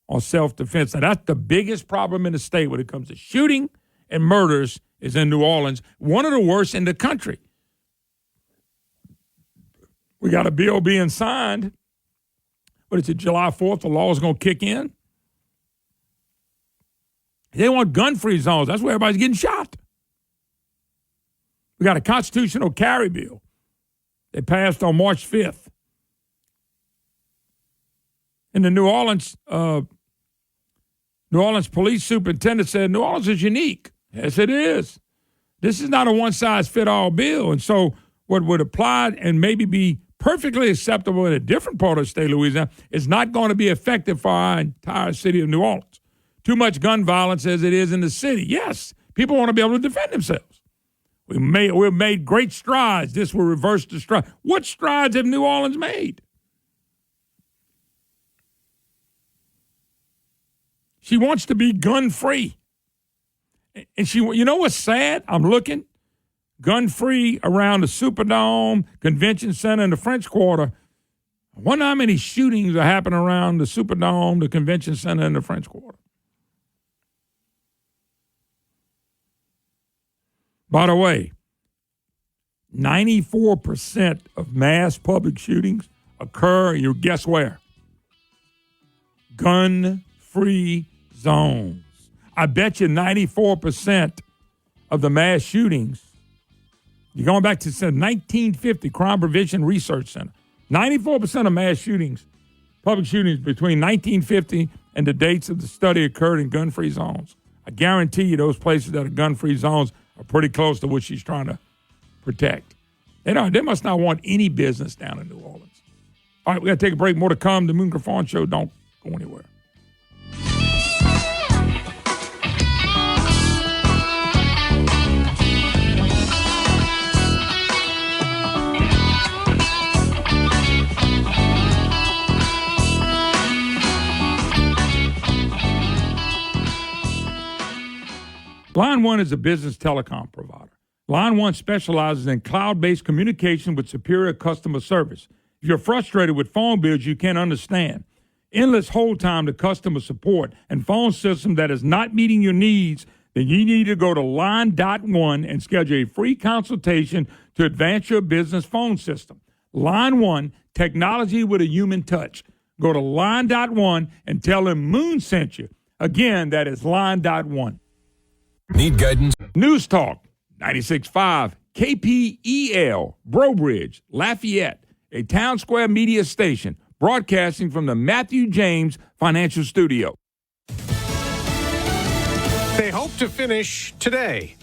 on self-defense. Now, that's the biggest problem in the state when it comes to shooting and murders is in New Orleans, one of the worst in the country. We got a bill being signed. What is it, July 4th? The law is going to kick in. They want gun-free zones. That's where everybody's getting shot. We got a constitutional carry bill that passed on March 5th. And the New Orleans police superintendent said New Orleans is unique. Yes, it is. This is not a one-size-fit-all bill. And so what would apply and maybe be perfectly acceptable in a different part of the state of Louisiana is not going to be effective for our entire city of New Orleans. Too much gun violence as it is in the city. Yes, people want to be able to defend themselves. We've made great strides. This will reverse the stride. What strides have New Orleans made? She wants to be gun-free. And you know what's sad? I'm looking. Gun-free around the Superdome, Convention Center, and the French Quarter. I wonder how many shootings are happening around the Superdome, the Convention Center, and the French Quarter. By the way, 94% of mass public shootings occur, you guess where? Gun-free zones. I bet you 94% of the mass shootings, you're going back to 1950, Crime Prevention Research Center. 94% of mass shootings, public shootings between 1950 and the dates of the study occurred in gun-free zones. I guarantee you those places that are gun-free zones are pretty close to what she's trying to protect. They must not want any business down in New Orleans. All right, we got to take a break. More to come. The Moon Griffon Show. Don't go anywhere. Line One is a business telecom provider. Line One specializes in cloud-based communication with superior customer service. If If you're frustrated with phone bills you can't understand, endless hold time to customer support, and phone system that is not meeting your needs, then you need to go to Line.1 and schedule a free consultation to advance your business phone system. Line 1, technology with a human touch. Go to Line.1 and tell them Moon sent you. Again, that is Line.1. Need guidance? News Talk, 96.5, KPEL, Brobridge, Lafayette, a Town Square media station, broadcasting from the Matthew James Financial Studio. They hope to finish today.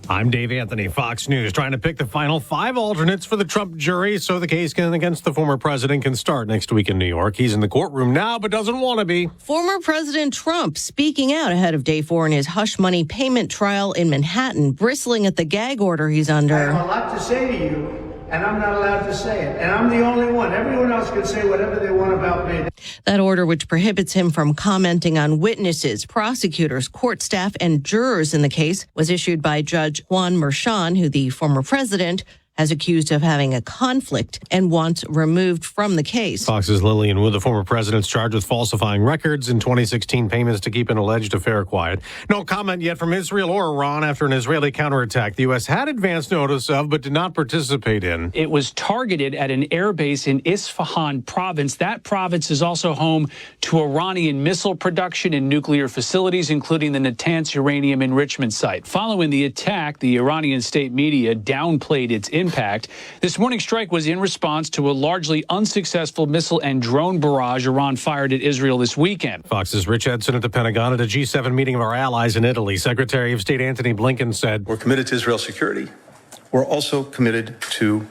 I'm Dave Anthony, Fox News, trying to pick the final 5 alternates for the Trump jury so the case against the former president can start next week in New York. He's in the courtroom now, but doesn't want to be. Former President Trump speaking out ahead of day 4 in his hush money payment trial in Manhattan, bristling at the gag order he's under. I have a lot to say to you, and I'm not allowed to say it. And I'm the only one. Everyone else can say whatever they want about me. That order, which prohibits him from commenting on witnesses, prosecutors, court staff, and jurors in the case, was issued by Judge Juan Merchan, who the former president has accused of having a conflict and wants removed from the case. Fox's Lillian Wu, the former president's charged with falsifying records in 2016 payments to keep an alleged affair quiet. No comment yet from Israel or Iran after an Israeli counterattack the U.S. had advance notice of but did not participate in. It was targeted at an airbase in Isfahan province. That province is also home to Iranian missile production and nuclear facilities, including the Natanz uranium enrichment site. Following the attack, the Iranian state media downplayed its impact. This morning's strike was in response to a largely unsuccessful missile and drone barrage Iran fired at Israel this weekend. Fox's Rich Edson at the Pentagon at a G7 meeting of our allies in Italy. Secretary of State Antony Blinken said, We're committed to Israel's security. We're also committed to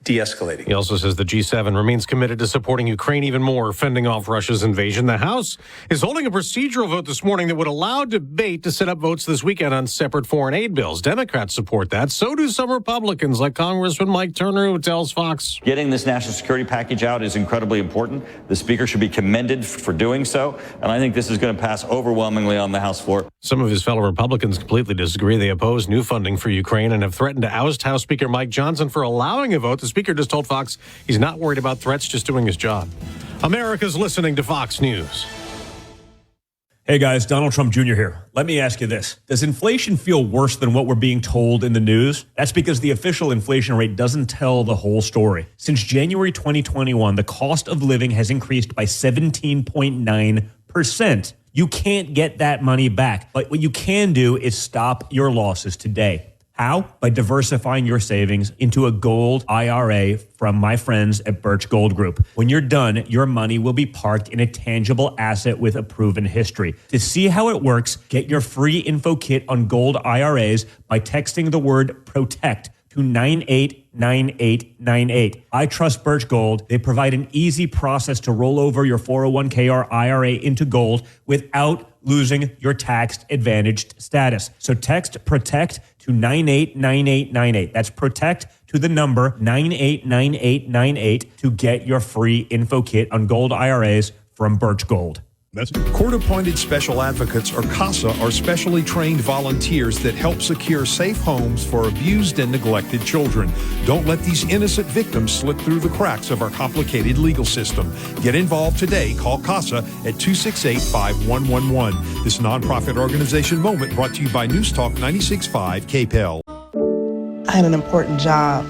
de-escalating. He also says the G7 remains committed to supporting Ukraine even more, fending off Russia's invasion. The House is holding a procedural vote this morning that would allow debate to set up votes this weekend on separate foreign aid bills. Democrats support that. So do some Republicans, like Congressman Mike Turner, who tells Fox. Getting this national security package out is incredibly important. The Speaker should be commended for doing so, and I think this is going to pass overwhelmingly on the House floor. Some of his fellow Republicans completely disagree. They oppose new funding for Ukraine and have threatened to oust House Speaker Mike Johnson for allowing a vote. The Speaker just told Fox he's not worried about threats, just doing his job. America's listening to Fox News. Hey guys, Donald Trump Jr. here. Let me ask you this. Does inflation feel worse than what we're being told in the news? That's because the official inflation rate doesn't tell the whole story. Since January 2021, the cost of living has increased by 17.9%. You can't get that money back. But what you can do is stop your losses today. How? By diversifying your savings into a gold IRA from my friends at Birch Gold Group. When you're done, your money will be parked in a tangible asset with a proven history. To see how it works, get your free info kit on gold IRAs by texting the word PROTECT to 989898. I trust Birch Gold. They provide an easy process to roll over your 401k or IRA into gold without losing your tax advantaged status. So text PROTECT to 989898. That's PROTECT to the number 989898 to get your free info kit on gold IRAs from Birch Gold. Court-appointed special advocates, or CASA, are specially trained volunteers that help secure safe homes for abused and neglected children. Don't let these innocent victims slip through the cracks of our complicated legal system. Get involved today. Call CASA at 268-5111. This nonprofit organization moment brought to you by News Talk 96.5 KPEL. I had an important job,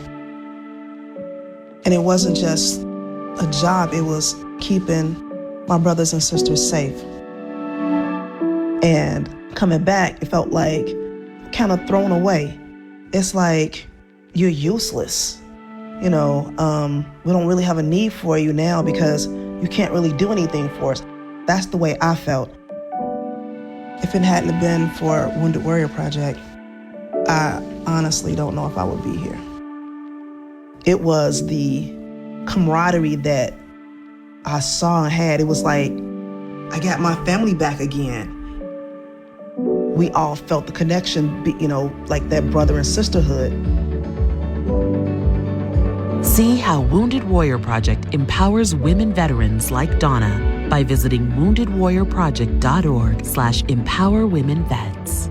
and it wasn't just a job, it was keeping my brothers and sisters safe. And coming back, it felt like kind of thrown away. It's like you're useless. You know, we don't really have a need for you now because you can't really do anything for us. That's the way I felt. If it hadn't been for Wounded Warrior Project, I honestly don't know if I would be here. It was the camaraderie that I saw and had. It was like, I got my family back again. We all felt the connection, you know, like that brother and sisterhood. See how Wounded Warrior Project empowers women veterans like Donna by visiting woundedwarriorproject.org/empowerwomenvets.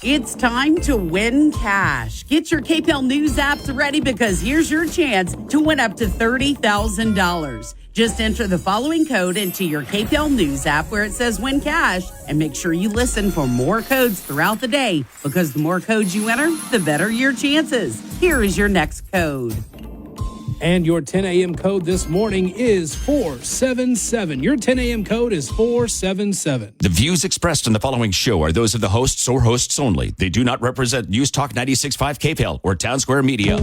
It's time to win cash. Get your KPL News apps ready because here's your chance to win up to $30,000. Just enter the following code into your KPL News app where it says win cash and make sure you listen for more codes throughout the day because the more codes you enter, the better your chances. Here is your next code. And your 10 a.m. code this morning is 477. Your 10 a.m. code is 477. The views expressed in the following show are those of the hosts or hosts only. They do not represent News Talk 96.5 KPL or Town Square Media.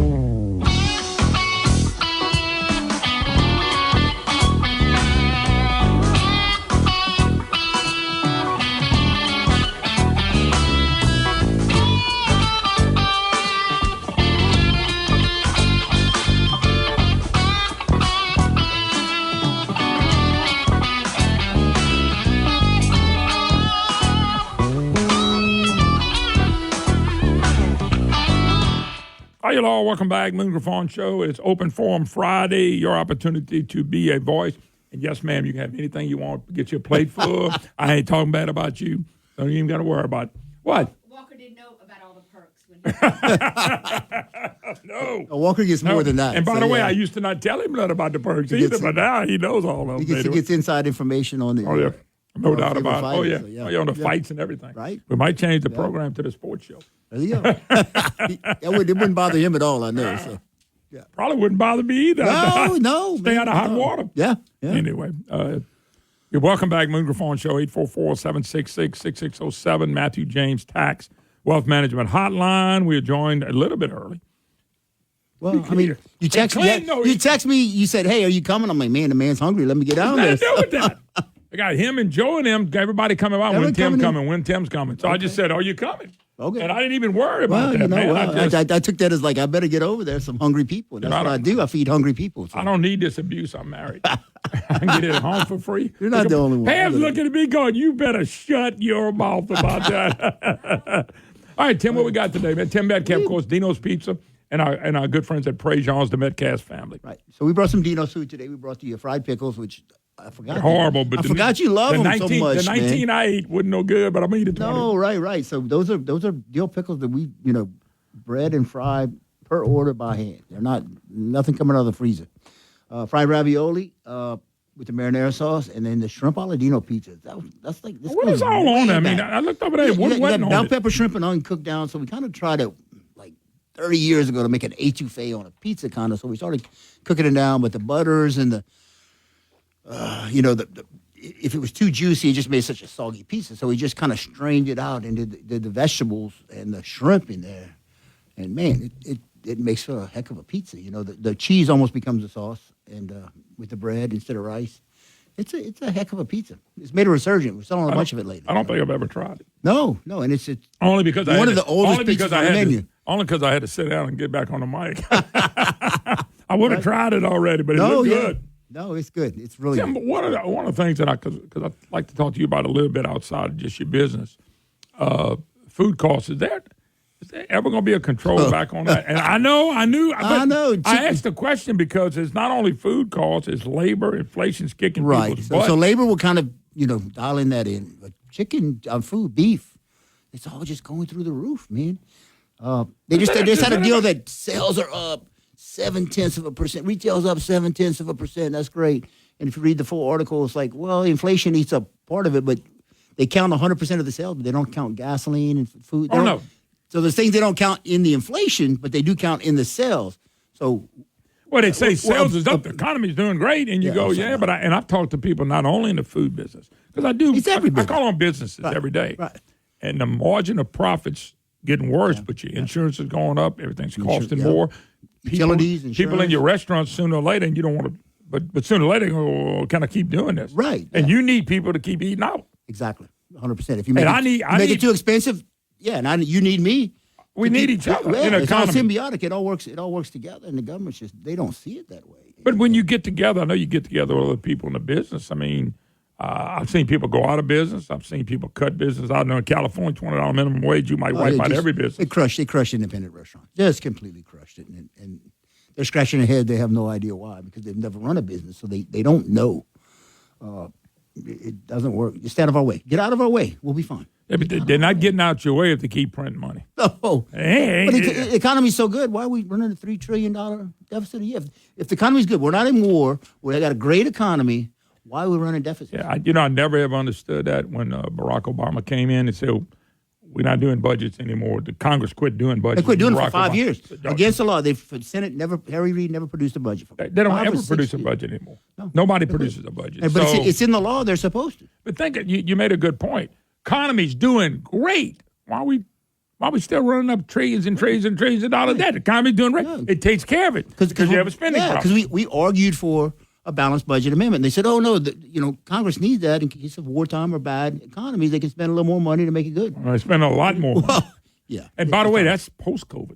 Hi, y'all. Welcome back. Moon Griffon Show. It's Open Forum Friday. Your opportunity to be a voice. And yes, ma'am, you can have anything you want. Get your plate full. I ain't talking bad about you. Don't even got to worry about it. What? Walker didn't know about all the perks. No. Walker gets more than that. And by so, the way, yeah. I used to not tell him nothing about the perks either, but now he knows all of them. He gets inside information on the. Oh, yeah. No doubt favorite about it. Oh, yeah. fighters, so, Oh, yeah, on the fights and everything. Right. We might change the program to the sports show. There you go. It wouldn't bother him at all, I know. So. Probably wouldn't bother me either. No. Stay out of hot water. Yeah. Anyway, you're welcome back, Moon Griffon Show, 844-766-6607, Matthew James Tax Wealth Management Hotline. We are joined a little bit early. Well, I mean, you text me, you said, hey, are you coming? I'm like, man, the man's hungry. Let me get down there. Nothing to do with that. I got him and Joe and them, everybody coming out when Tim's coming. So I just said, are you coming? Okay. And I didn't even worry about that, man. I took that as like, I better get over there. Some hungry people. That's what I do. I feed hungry people. So. I don't need this abuse. I'm married. I can get it at home for free. You're not the only one. Pam's looking at me going, you better shut your mouth about that. All right, Tim, what we got today, man? Tim Metcalf, of course, Dino's Pizza, and our good friends at Praise Jean's, the Metcalf family. Right. So we brought some Dino's food today. We brought you fried pickles, which I forgot. They're horrible, but I forgot you love them so much. The 19 I ate wasn't no good, but I'm eating 20. No, right. So those are dill pickles that we, bread and fried per order by hand. They're nothing coming out of the freezer. Fried ravioli with the marinara sauce, and then the shrimp Aladino pizza. That's like this. What is all on there? I mean, I looked over there. What wasn't on bell it? pepper, shrimp, and onion cooked down. So we kind of tried it like 30 years ago to make an etouffee on a pizza kind of. So we started cooking it down with the butters and the. If it was too juicy, it just made such a soggy pizza. So we just kind of strained it out and did the vegetables and the shrimp in there. And man, it makes for a heck of a pizza. The cheese almost becomes a sauce, and with the bread instead of rice, it's a heck of a pizza. It's made a resurgence. We're selling a bunch of it lately. I don't think I've ever tried it. No, and it's only because one of the oldest pizzas on the menu. Only because I had to sit down and get back on the mic. I would have tried it already, but it looked good. No, it's good. It's really Tim, good. One of the things that because I'd like to talk to you about a little bit outside of just your business, food costs. Is there ever going to be a control back on that? And I know. I asked the question because it's not only food costs, it's labor. Inflation's kicking people's butt. So labor will kind of, dialing that in. But chicken, food, beef, it's all just going through the roof, man. They just had a deal that sales are up 0.7%. Retail's up 0.7%. That's great. And if you read the full article, it's like, well, inflation eats up part of it, but they count 100% of the sales, but they don't count gasoline and food. No. So there's things they don't count in the inflation, but they do count in the sales. So, well, they say sales is up, the economy's doing great, and you go, but I've talked to people not only in the food business because I do. It's every business. I call on businesses every day, right? And the margin of profits getting worse, but your insurance is going up, everything's costing more. Utilities, people in your restaurants sooner or later, and you don't want to, but sooner or later, you'll kind of keep doing this, right? And you need people to keep eating out. Exactly, 100%. If you make it too expensive, you need me. We need each other. It's all symbiotic. It all works together, and the government's they don't see it that way. But when you get together, I know you get together with other people in the business. I mean, I've seen people go out of business. I've seen people cut business out. In California, $20 minimum wage, you might wipe out every business. They crushed independent restaurants. Just completely crushed it. And they're scratching their head. They have no idea why because they've never run a business, so they don't know. It doesn't work. Just stay out of our way. Get out of our way. We'll be fine. Yeah, but they're not getting out your way if they keep printing money. Oh, Hey, but the economy's so good. Why are we running a $3 trillion deficit a year? If the economy's good, we're not in war. We got a great economy. Why are we running deficits? Yeah, I never ever understood that when Barack Obama came in and said, we're not doing budgets anymore. The Congress quit doing budgets. They quit doing it for Barack 5 Obama. years. Against the law. The Senate Harry Reid never produced a budget. They don't 5 or ever 6 produce a years. budget anymore. No. Nobody produces a budget. But it's in the law. They're supposed to. But you made a good point. Economy's doing great. Why are we still running up trillions and trillions and trillions of dollars of debt? The economy's doing great. Yeah. It takes care of it because you have a spending problem. Because we argued for a balanced budget amendment. And they said, oh, no, Congress needs that in case of wartime or bad economies. They can spend a little more money to make it good. Well, they spend a lot more. Well, yeah. And by the way, that's post-COVID.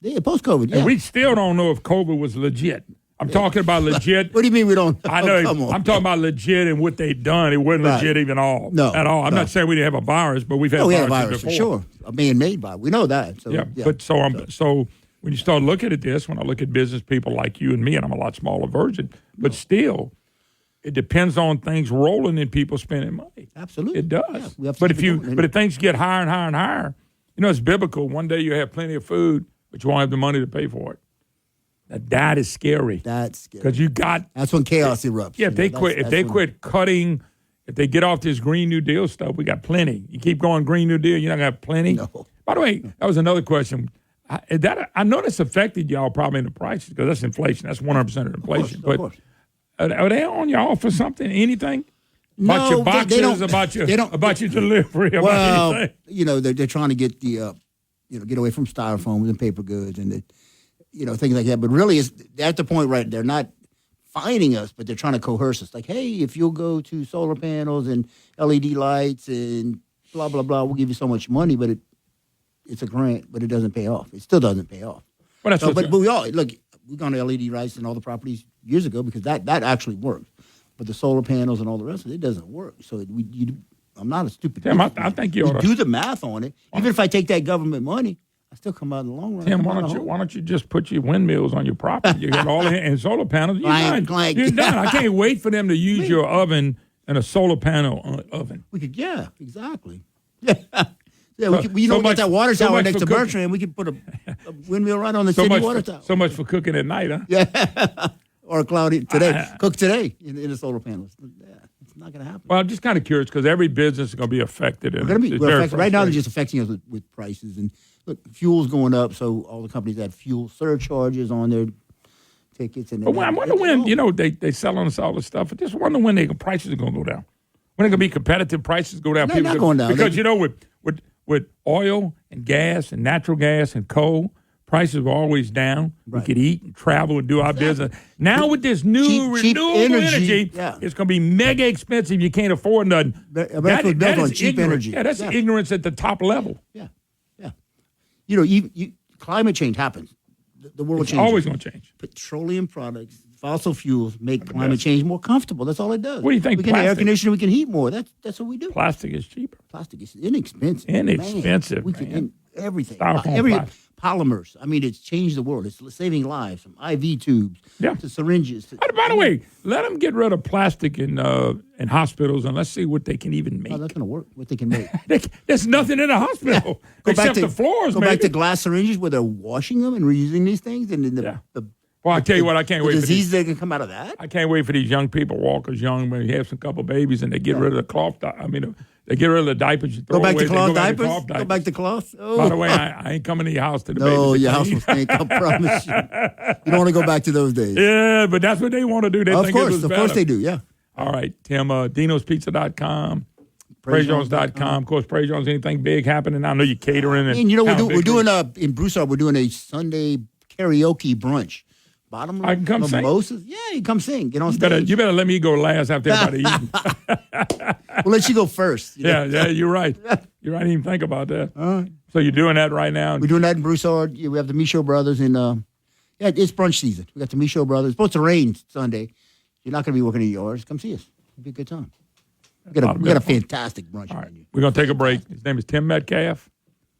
Yeah, post-COVID, yeah. And we still don't know if COVID was legit. I'm talking about legit. What do you mean we don't know? I know. Come on. I'm talking about legit and what they've done. It wasn't legit even at all. I'm not saying we didn't have a virus, but we've had we had a viruses virus before. for sure. A man-made virus. We know that. So, But so when you start looking at this, when I look at business people like you and me, and I'm a lot smaller version, but still, it depends on things rolling and people spending money. Absolutely, it does. Yeah, but if things get higher and higher and higher, it's biblical. One day you have plenty of food, but you won't have the money to pay for it. That is scary. That's scary. Because that's when chaos erupts. Yeah, if they quit cutting, if they get off this Green New Deal stuff, we got plenty. You keep going Green New Deal, you're not going to have plenty. No. By the way, that was another question. I know that's affected y'all probably in the prices because that's inflation. That's 100% of inflation. Of course. Are they on y'all for something, anything? About No, your boxes, they don't, about your delivery, about anything? They're trying to get get away from styrofoam and paper goods and things like that. But really, they're at the point right. They're not fining us, but they're trying to coerce us. Like, hey, if you'll go to solar panels and LED lights and blah blah blah, we'll give you so much money. But it's a grant, but it doesn't pay off. It still doesn't pay off. Well, but we all look. We've gone to LED lights and all the properties years ago because that actually works. But the solar panels and all the rest of it doesn't work. So I'm not a stupid. Tim, I think you ought to do the math on it. Even if I take that government money, I still come out in the long run. Tim, why don't you just put your windmills on your property? You got all the and solar panels. You're done. I can't wait for them to use your oven and a solar panel oven. We could, exactly. Yeah, we got that water tower next to Bertrand. We could put a windmill right on the city water tower. So much for cooking at night, huh? Yeah. Or cloudy today. Cook today in the solar panels. Yeah, it's not going to happen. Well, I'm just kind of curious because every business is going to be affected. We're affected. Right now, they're just affecting us with prices. And look, fuel's going up, so all the companies have fuel surcharges on their tickets. And I wonder when, they selling us all this stuff. I just wonder when the prices are going to go down. When they're going to be competitive, prices go down. They're not going down. Because, with oil and gas and natural gas and coal, prices were always down. Right. We could eat and travel and do our business. Now with this new renewable energy it's going to be mega expensive. You can't afford nothing. America was built on cheap energy. Yeah, that's ignorance at the top level. Yeah. Climate change happens. The world it's changes. Always going to change. Petroleum products, fossil fuels make climate change more comfortable. That's all it does. What do you think? We can air condition. We can heat more. That's what we do. Plastic is cheaper. Plastic is inexpensive. Inexpensive. We can everything. Styrofoam polymers. I mean, it's changed the world. It's saving lives from IV tubes to syringes. By the way, let them get rid of plastic in hospitals and let's see what they can even make. Oh, that's going to work. What they can make. There's nothing in a hospital except the floors. Go back to glass syringes where they're washing them and reusing these things, and then well, I tell you what, I can't wait for diseases that can come out of that. I can't wait for these young people, Walkers young, when you have some couple babies and they get rid of the cloth. They get rid of the diapers. You throw go back away. to cloth diapers? Cloth diapers. Go back to cloth? Oh. By the way, I ain't coming to your house to the babies. No, your house will stink, I promise you. You don't want to go back to those days. Yeah, but that's what they want to do. They think it was better. Of course they do, yeah. All right, Tim, dinospizza.com, PraiseJones.com. Of course, Praise Jones, anything big happening? I know you're catering. And we're doing in Broussard, we're doing a Sunday karaoke brunch. Bottom I can come mimosas. sing? Yeah, you come sing. Get on stage. You better let me go last after everybody eating. We'll let you go first. Yeah, you're right. You're right. I didn't even think about that. So you're doing that right now? We're doing that in Broussard. Yeah, we have the Michaud Brothers and it's brunch season. We got the Michaud Brothers. It's supposed to rain Sunday. You're not going to be working at yours. Come see us. It'll be a good time. We got a fantastic brunch menu. We're going to take a break. His name is Tim Metcalf.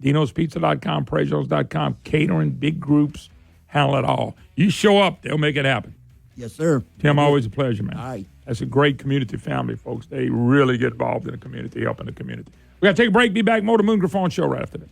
Dino'sPizza.com, PraiseJones.com. Catering, big groups, handle it all. You show up, they'll make it happen. Yes, sir. Tim, always a pleasure, man. All right. That's a great community family, folks. They really get involved in the community, helping the community. We got to take a break. Be back. More of the Moon Griffon Show right after this.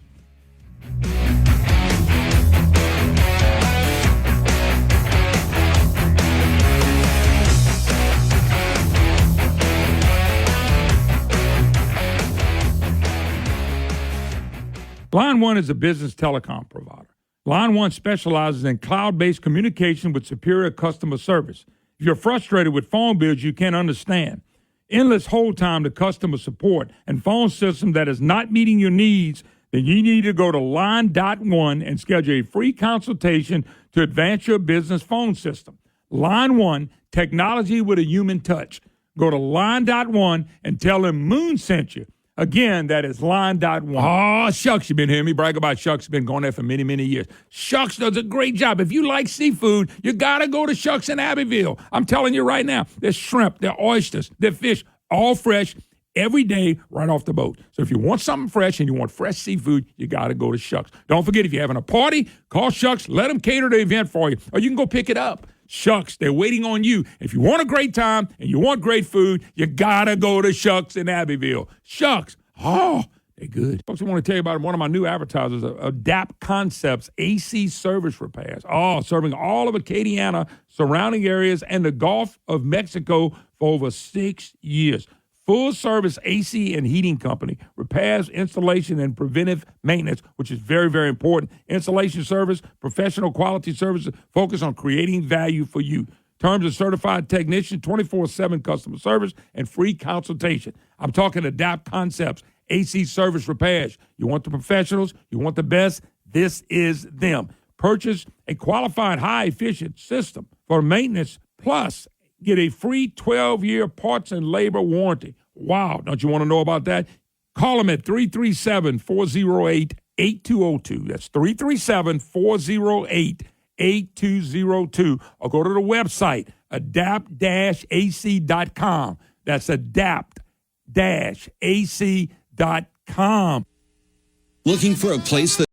Line One is a business telecom provider. Line One specializes in cloud-based communication with superior customer service. If you're frustrated with phone bills you can't understand, endless hold time to customer support, and phone system that is not meeting your needs, then you need to go to Line.one and schedule a free consultation to advance your business phone system. Line One, technology with a human touch. Go to Line.one and tell them Moon sent you. Again, that is Line.one. Oh, Shucks, you've been hearing me brag about Shucks. Been going there for many, many years. Shucks does a great job. If you like seafood, you got to go to Shucks in Abbeville. I'm telling you right now, there's shrimp, there's oysters, there's fish, all fresh every day right off the boat. So if you want something fresh and you want fresh seafood, you got to go to Shucks. Don't forget, if you're having a party, call Shucks. Let them cater the event for you. Or you can go pick it up. Shucks, they're waiting on you. If you want a great time and you want great food, you got to go to Shucks in Abbeville. Shucks. Oh, they're good. Folks, I want to tell you about one of my new advertisers, Adapt Concepts AC Service Repairs. Oh, serving all of Acadiana, surrounding areas, and the Gulf of Mexico for over 6 years. Full-service AC and heating company, repairs, installation, and preventive maintenance, which is very, very important. Installation service, professional quality services, focus on creating value for you. Terms of certified technician, 24/7 customer service, and free consultation. I'm talking Adapt Concepts, AC Service Repairs. You want the professionals, you want the best, this is them. Purchase a qualified high-efficient system for maintenance, plus get a free 12-year parts and labor warranty. Wow, don't you want to know about that? Call them at 337-408-8202. That's 337-408-8202. Or go to the website, adapt-ac.com. That's adapt-ac.com. Looking for a place that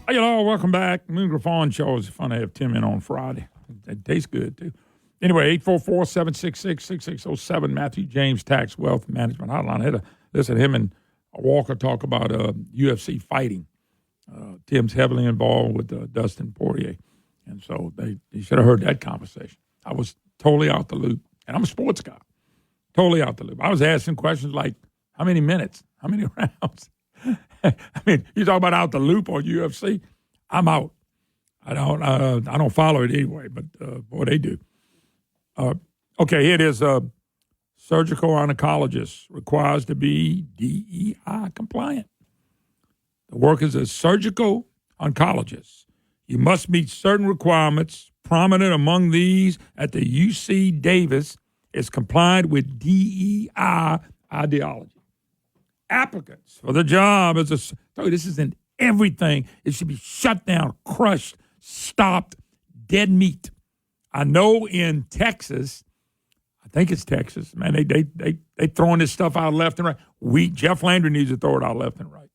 Hey, hello, welcome back. Moon Griffon Show. It's fun to have Tim in on Friday. It tastes good, too. Anyway, 844-766-6607, Matthew James Tax Wealth Management Hotline. I had to listen to him and Walker talk about UFC fighting. Tim's heavily involved with Dustin Poirier. And so they should have heard that conversation. I was totally out the loop. And I'm a sports guy. Totally out the loop. I was asking questions like, how many minutes? How many rounds? I mean, you talk about out the loop on UFC. I'm out. I don't follow it anyway, but boy, they do. Okay, here it is. Surgical oncologist requires to be DEI compliant. The work is a surgical oncologist. You must meet certain requirements. Prominent among these at the UC Davis is compliant with DEI ideology. Applicants for the job this isn't everything. It should be shut down, crushed, stopped, dead meat. I know in Texas, I think it's Texas, man, they throwing this stuff out left and right. Jeff Landry needs to throw it out left and right.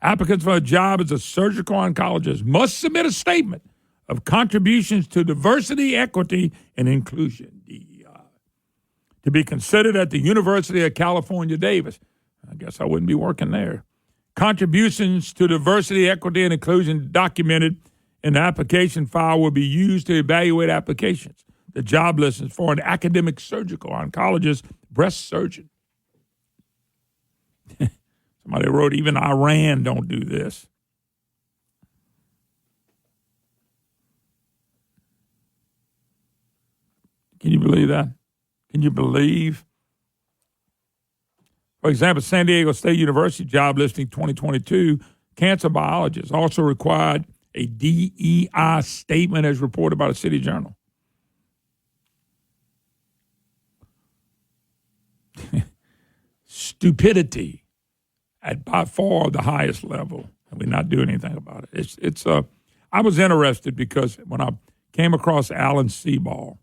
Applicants for a job as a surgical oncologist must submit a statement of contributions to diversity, equity, and inclusion, DEI, to be considered at the University of California, Davis. I guess I wouldn't be working there. Contributions to diversity, equity, and inclusion documented in the application file will be used to evaluate applications. The job list is for an academic surgical oncologist, breast surgeon. Somebody wrote, even Iran don't do this. Can you believe that? Can you believe? For example, San Diego State University job listing 2022, cancer biologist also required a DEI statement as reported by the City Journal. Stupidity at by far the highest level, and we're not doing anything about it. I was interested because when I came across Alan Seaball,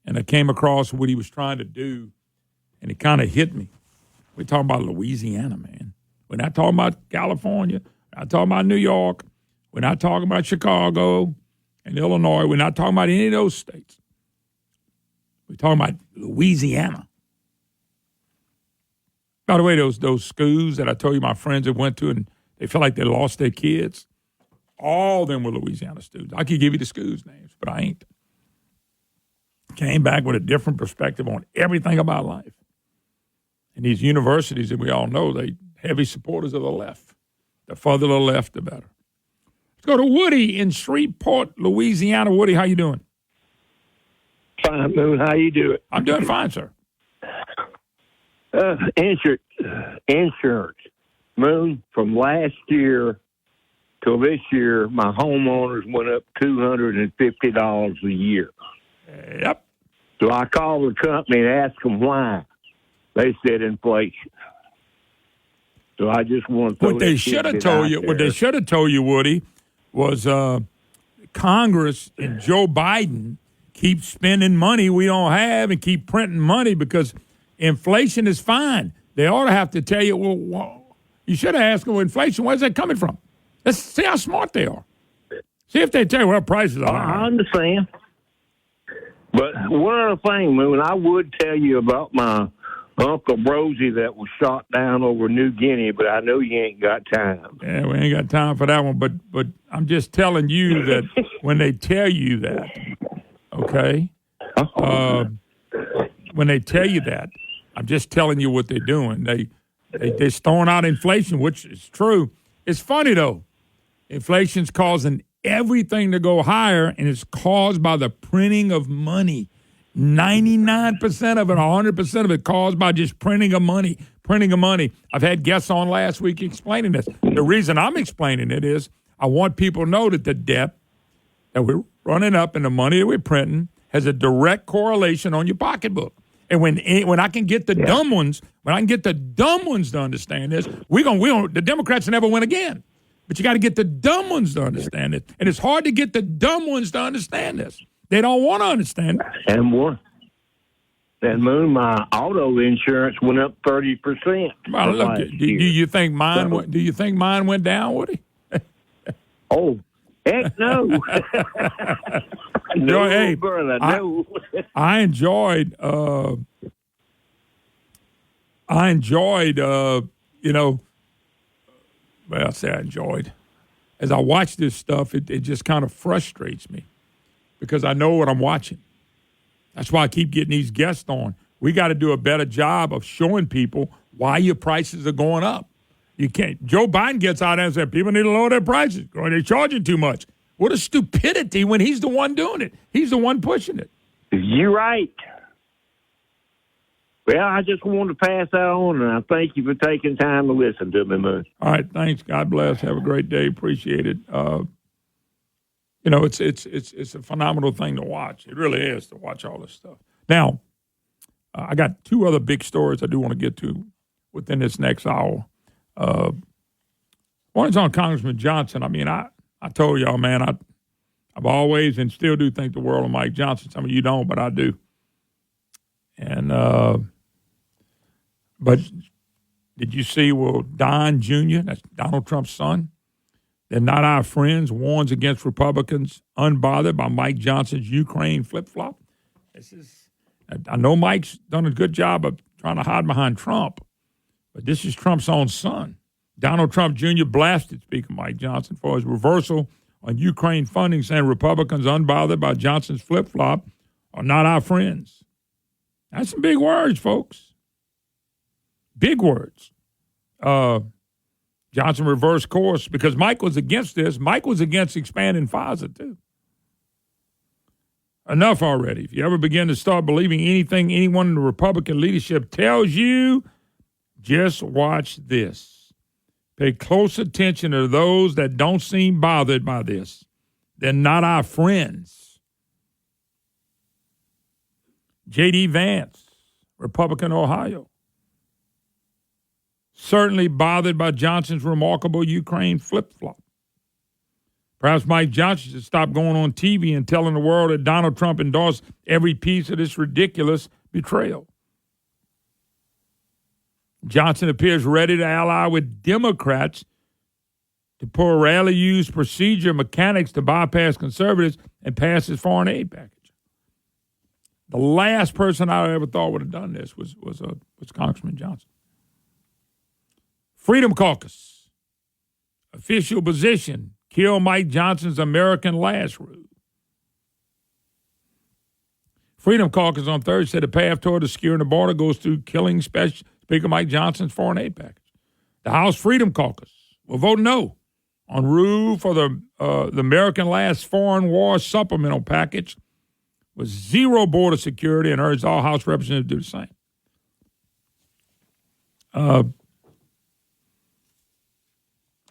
and I came across what he was trying to do, and it kind of hit me. We're talking about Louisiana, man. We're not talking about California. We're not talking about New York. We're not talking about Chicago and Illinois. We're not talking about any of those states. We're talking about Louisiana. By the way, those schools that I told you my friends that went to and they felt like they lost their kids, all of them were Louisiana students. I could give you the schools' names, but I ain't. Came back with a different perspective on everything about life. And these universities that we all know, they heavy supporters of the left. The further to the left, the better. Let's go to Woody in Shreveport, Louisiana. Woody, how you doing? Fine, Moon. How you doing? I'm doing fine, sir. Insurance. Moon, from last year till this year, my homeowners went up $250 a year. Yep. So I called the company and asked them why. They said inflation. So I just want to what they should have told you, Woody, was Congress and Joe Biden keep spending money we don't have and keep printing money because inflation is fine. They ought to have to tell you, well, you should have asked them, well, inflation, where's that coming from? Let's see how smart they are. See if they tell you, well, prices are high. I understand. But one other thing, Moon, I would tell you about my Uncle Rosie that was shot down over New Guinea, but I know you ain't got time. Yeah, we ain't got time for that one. But I'm just telling you that when they tell you that, okay, when they tell you that, I'm just telling you what they're doing. They're throwing out inflation, which is true. It's funny, though. Inflation's causing everything to go higher, and it's caused by the printing of money. 99% of it, 100% of it caused by just printing of money. I've had guests on last week explaining this. The reason I'm explaining it is I want people to know that the debt that we're running up and the money that we're printing has a direct correlation on your pocketbook. And when I can get the dumb ones, to understand this, the Democrats will never win again. But you got to get the dumb ones to understand it. And it's hard to get the dumb ones to understand this. They don't want to understand it. And Moon, my auto insurance went up 30%. Well, look, do you think mine went down, Woody? Oh, heck no. No, hey, brother, no. I enjoyed, well, I say I enjoyed. As I watch this stuff, it just kind of frustrates me because I know what I'm watching. That's why I keep getting these guests on. We got to do a better job of showing people why your prices are going up. You can't. Joe Biden gets out there and says people need to lower their prices. They're charging too much. What a stupidity when he's the one doing it. He's the one pushing it. You're right. Well, I just wanted to pass that on, and I thank you for taking time to listen to me, Moon. All right, thanks. God bless. Have a great day. Appreciate it. It's a phenomenal thing to watch. It really is to watch all this stuff. Now, I got two other big stories I do want to get to within this next hour. One is on Congressman Johnson. I mean, I told y'all, man, I've always and still do think the world of Mike Johnson. Some of you don't, but I do. And but did you see? Well, Don Jr., that's Donald Trump's son, they're not our friends, warns against Republicans, unbothered by Mike Johnson's Ukraine flip-flop. I know Mike's done a good job of trying to hide behind Trump, but this is Trump's own son. Donald Trump Jr. blasted Speaker Mike Johnson for his reversal on Ukraine funding, saying Republicans unbothered by Johnson's flip-flop are not our friends. That's some big words, folks. Big words. Johnson reversed course because Mike was against this. Mike was against expanding FISA, too. Enough already. If you ever begin to start believing anything anyone in the Republican leadership tells you, just watch this. Pay close attention to those that don't seem bothered by this. They're not our friends. J.D. Vance, Republican, Ohio. Certainly bothered by Johnson's remarkable Ukraine flip-flop. Perhaps Mike Johnson should stop going on TV and telling the world that Donald Trump endorsed every piece of this ridiculous betrayal. Johnson appears ready to ally with Democrats to pull a rarely used procedure mechanics to bypass conservatives and pass his foreign aid package. The last person I ever thought would have done this was Congressman Johnson. Freedom Caucus, official position, kill Mike Johnson's American last rule. Freedom Caucus on Thursday said the path toward securing the border goes through killing Speaker Mike Johnson's foreign aid package. The House Freedom Caucus will vote no on rule for the American last foreign war supplemental package with zero border security and urged all House representatives to do the same.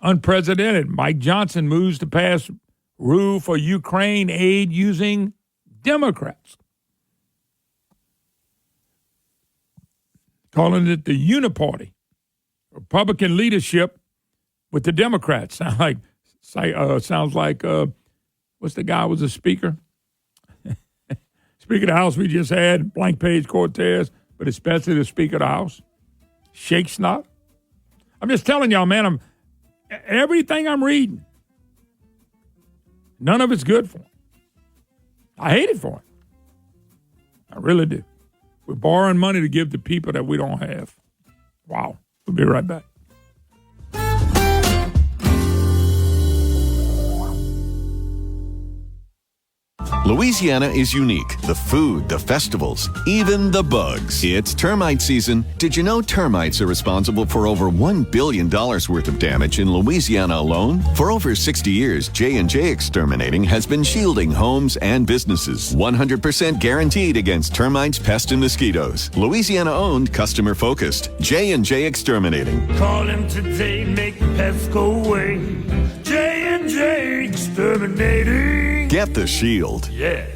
Unprecedented. Mike Johnson moves to pass rule for Ukraine aid using Democrats. Calling it the Uniparty. Republican leadership with the Democrats. Sounds like what's the guy who was the speaker? Speaker of the House we just had, Blank Page Cortez, but especially the Speaker of the House, Shake Snot. I'm just telling y'all, man, everything I'm reading, none of it's good for him. I hate it for him. I really do. We're borrowing money to give to people that we don't have. Wow. We'll be right back. Louisiana is unique. The food, the festivals, even the bugs. It's termite season. Did you know termites are responsible for over $1 billion worth of damage in Louisiana alone? For over 60 years, J&J Exterminating has been shielding homes and businesses. 100% guaranteed against termites, pests, and mosquitoes. Louisiana-owned, customer-focused. J&J Exterminating. Call him today, make the pests go away. J&J Exterminating. Get the shield. Yeah.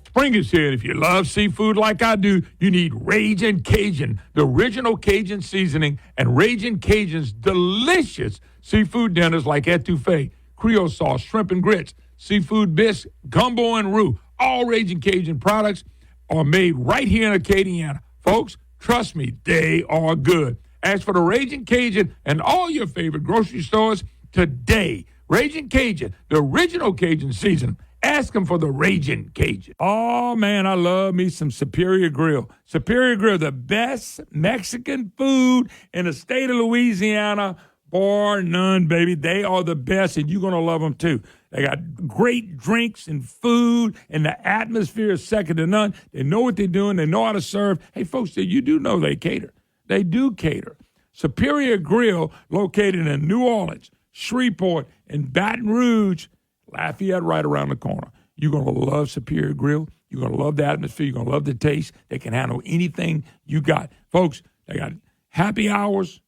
Spring is here, and if you love seafood like I do, you need Ragin' Cajun, the original Cajun seasoning, and Ragin' Cajun's delicious seafood dinners like etouffee, Creole sauce, shrimp and grits, seafood bisque, gumbo and roux. All Ragin' Cajun products are made right here in Acadiana. Folks, trust me, they are good. Ask for the Ragin' Cajun and all your favorite grocery stores today. Ragin' Cajun, the original Cajun seasoning. Ask them for the Ragin' Cajun. Oh, man, I love me some Superior Grill. Superior Grill, the best Mexican food in the state of Louisiana, bar none, baby. They are the best, and you're going to love them, too. They got great drinks and food, and the atmosphere is second to none. They know what they're doing. They know how to serve. Hey, folks, you do know they cater. They do cater. Superior Grill, located in New Orleans, Shreveport, and Baton Rouge, Lafayette right around the corner. You're going to love Superior Grill. You're going to love the atmosphere. You're going to love the taste. They can handle anything you got. Folks, they got happy hours.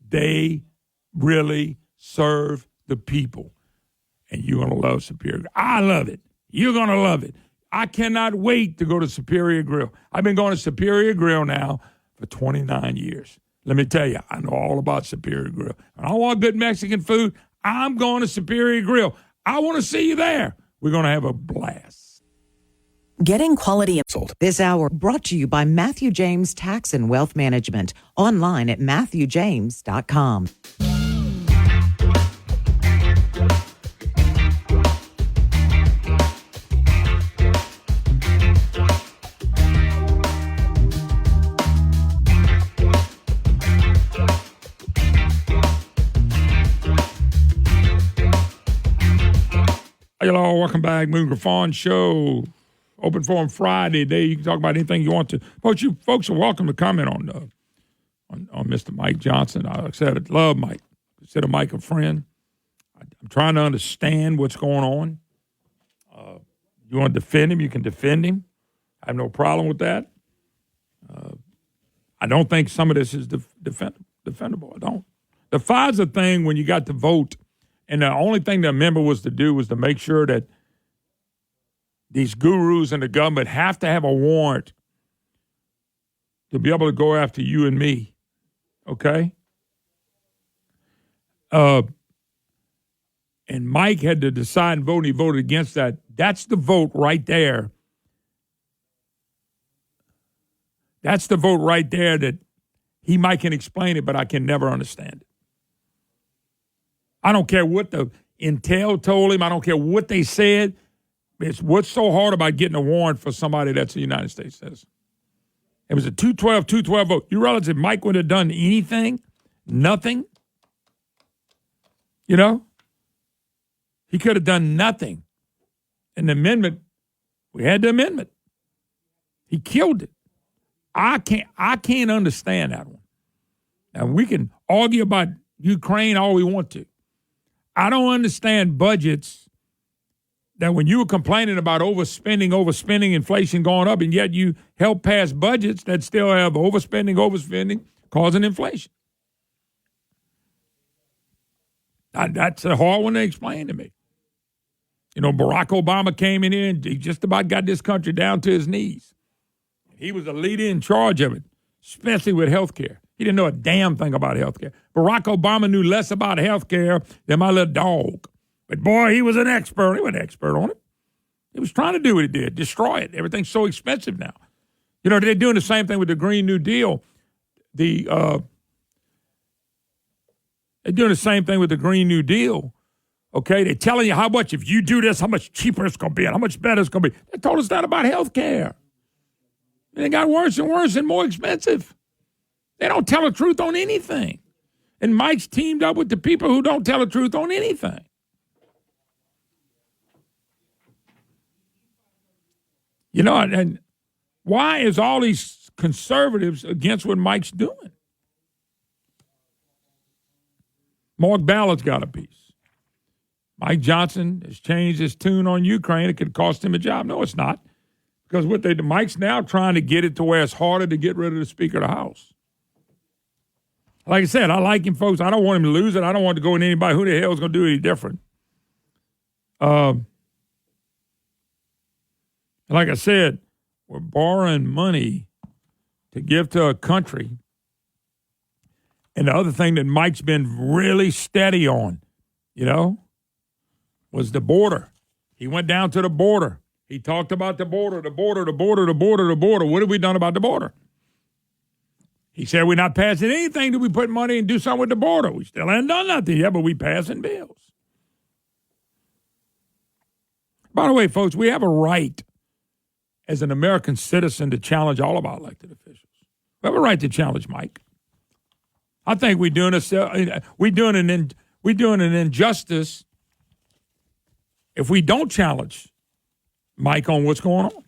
They really serve the people. And you're going to love Superior Grill. I love it. You're going to love it. I cannot wait to go to Superior Grill. I've been going to Superior Grill now for 29 years. Let me tell you, I know all about Superior Grill. And I want good Mexican food. I'm going to Superior Grill. I want to see you there. We're going to have a blast. Getting quality this hour brought to you by Matthew James Tax and Wealth Management. Online at MatthewJames.com. Hello, welcome back. Moon Griffon Show. Open Forum Friday. Day you can talk about anything you want to. Folks, you folks are welcome to comment on Mr. Mike Johnson. Like I said, I love Mike. Consider Mike a friend. I'm trying to understand what's going on. You want to defend him, you can defend him. I have no problem with that. I don't think some of this is defendable. I don't. The FISA thing, when you got to vote, and the only thing that member was to do was to make sure that these gurus in the government have to have a warrant to be able to go after you and me, okay? And and Mike had to decide and vote, and he voted against that. That's the vote right there. That's the vote right there that Mike can explain it, but I can never understand it. I don't care what the intel told him. I don't care what they said. It's what's so hard about getting a warrant for somebody that's a United States citizen. It was a 212 vote. You realize if Mike would have done anything, nothing, you know, he could have done nothing. And the amendment, we had the amendment. He killed it. I can't understand that one. Now, we can argue about Ukraine all we want to. I don't understand budgets that when you were complaining about overspending, inflation going up, and yet you help pass budgets that still have overspending, causing inflation. That's a hard one to explain to me. You know, Barack Obama came in here and he just about got this country down to his knees. He was the leader in charge of it, especially with health care. He didn't know a damn thing about health care. Barack Obama knew less about health care than my little dog. But, boy, he was an expert. He wasn't an expert on it. He was trying to do what he did, destroy it. Everything's so expensive now. You know, they're doing the same thing with the Green New Deal. They're doing the same thing with the Green New Deal. Okay, they're telling you how much, if you do this, how much cheaper it's going to be and how much better it's going to be. They told us that about health care. And it got worse and worse and more expensive. They don't tell the truth on anything. And Mike's teamed up with the people who don't tell the truth on anything. You know, and why is all these conservatives against what Mike's doing? Mark Ballard's got a piece. Mike Johnson has changed his tune on Ukraine. It could cost him a job. No, it's not. Because Mike's now trying to get it to where it's harder to get rid of the Speaker of the House. Like I said, I like him, folks. I don't want him to lose it. I don't want to go into anybody who the hell is going to do any different. Like I said, we're borrowing money to give to a country. And the other thing that Mike's been really steady on, you know, was the border. He went down to the border. He talked about the border. What have we done about the border? He said we're not passing anything till we put money and do something with the border. We still haven't done nothing yet, but we passing bills. By the way, folks, we have a right as an American citizen to challenge all of our elected officials. We have a right to challenge Mike. I think we're doing an injustice if we don't challenge Mike on what's going on.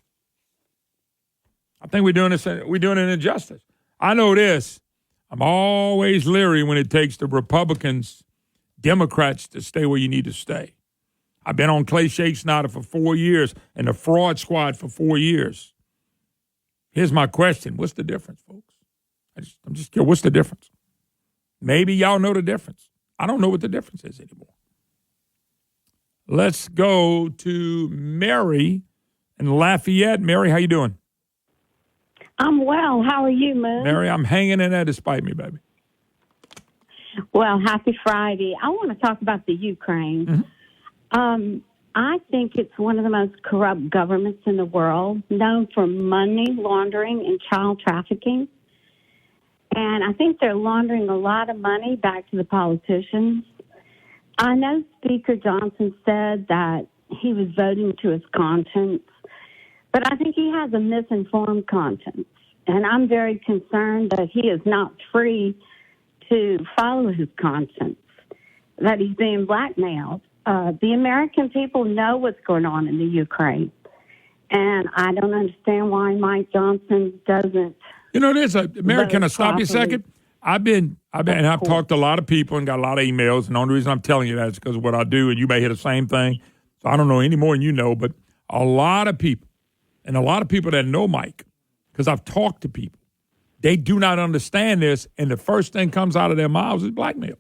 I think we're doing an injustice. I know this. I'm always leery when it takes the Republicans, Democrats to stay where you need to stay. I've been on Clay Shake Snyder for 4 years and the fraud squad for 4 years. Here's my question. What's the difference, folks? I'm just curious. What's the difference? Maybe y'all know the difference. I don't know what the difference is anymore. Let's go to Mary in Lafayette. Mary, how you doing? I'm well. How are you, Moon? Mary, I'm hanging in there despite me, baby. Well, happy Friday. I want to talk about the Ukraine. Mm-hmm. I think it's one of the most corrupt governments in the world, known for money laundering and child trafficking. And I think they're laundering a lot of money back to the politicians. I know Speaker Johnson said that he was voting to his conscience, but I think he has a misinformed conscience. And I'm very concerned that he is not free to follow his conscience, that he's being blackmailed. The American people know what's going on in the Ukraine. And I don't understand why Mike Johnson doesn't. You know, Mary, can I stop you a second? I've talked to a lot of people and got a lot of emails, and the only reason I'm telling you that is because of what I do, and you may hear the same thing. So I don't know any more than you know, but a lot of people, and a lot of people that know Mike, because I've talked to people, they do not understand this, and the first thing comes out of their mouths is blackmail.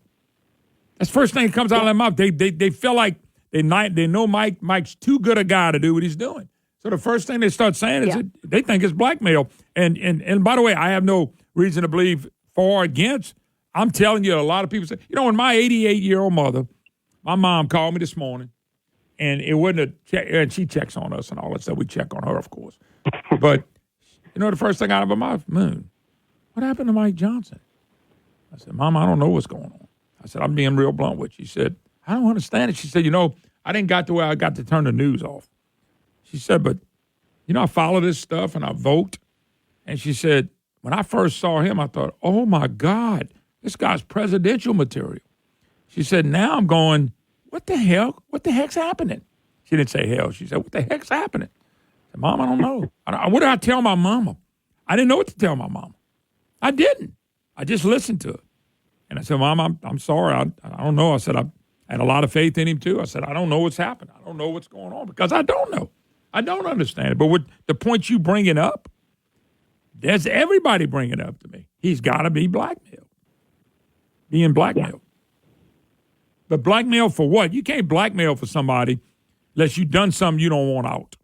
That's the first thing that comes out of their mouth. They feel like they know Mike's too good a guy to do what he's doing. So the first thing they start saying is that they think it's blackmail. And by the way, I have no reason to believe for or against. I'm telling you, a lot of people say, you know, when my 88-year-old mother My mom called me this morning, and it wasn't a check, and she checks on us and all that stuff. We check on her, of course. But, the first thing out of her mouth, Moon, what happened to Mike Johnson? I said, Mom, I don't know what's going on. I said, I'm being real blunt with you. She said, I don't understand it. She said, I didn't got to where I got to turn the news off. She said, but, I follow this stuff and I vote. And she said, when I first saw him, I thought, oh, my God, this guy's presidential material. She said, now I'm going, what the hell? What the heck's happening? She didn't say hell. She said, what the heck's happening? I said, Mom, I don't know. What did I tell my mama? I didn't know what to tell my mama. I didn't. I just listened to it. And I said, Mom, I'm sorry. I don't know. I said, I had a lot of faith in him, too. I said, I don't know what's happened. I don't know what's going on because I don't know. I don't understand it. But with the point you bringing up, there's everybody bringing it up to me. He's got to be blackmailed. Being blackmailed. Yeah. But blackmail for what? You can't blackmail for somebody unless you've done something you don't want out.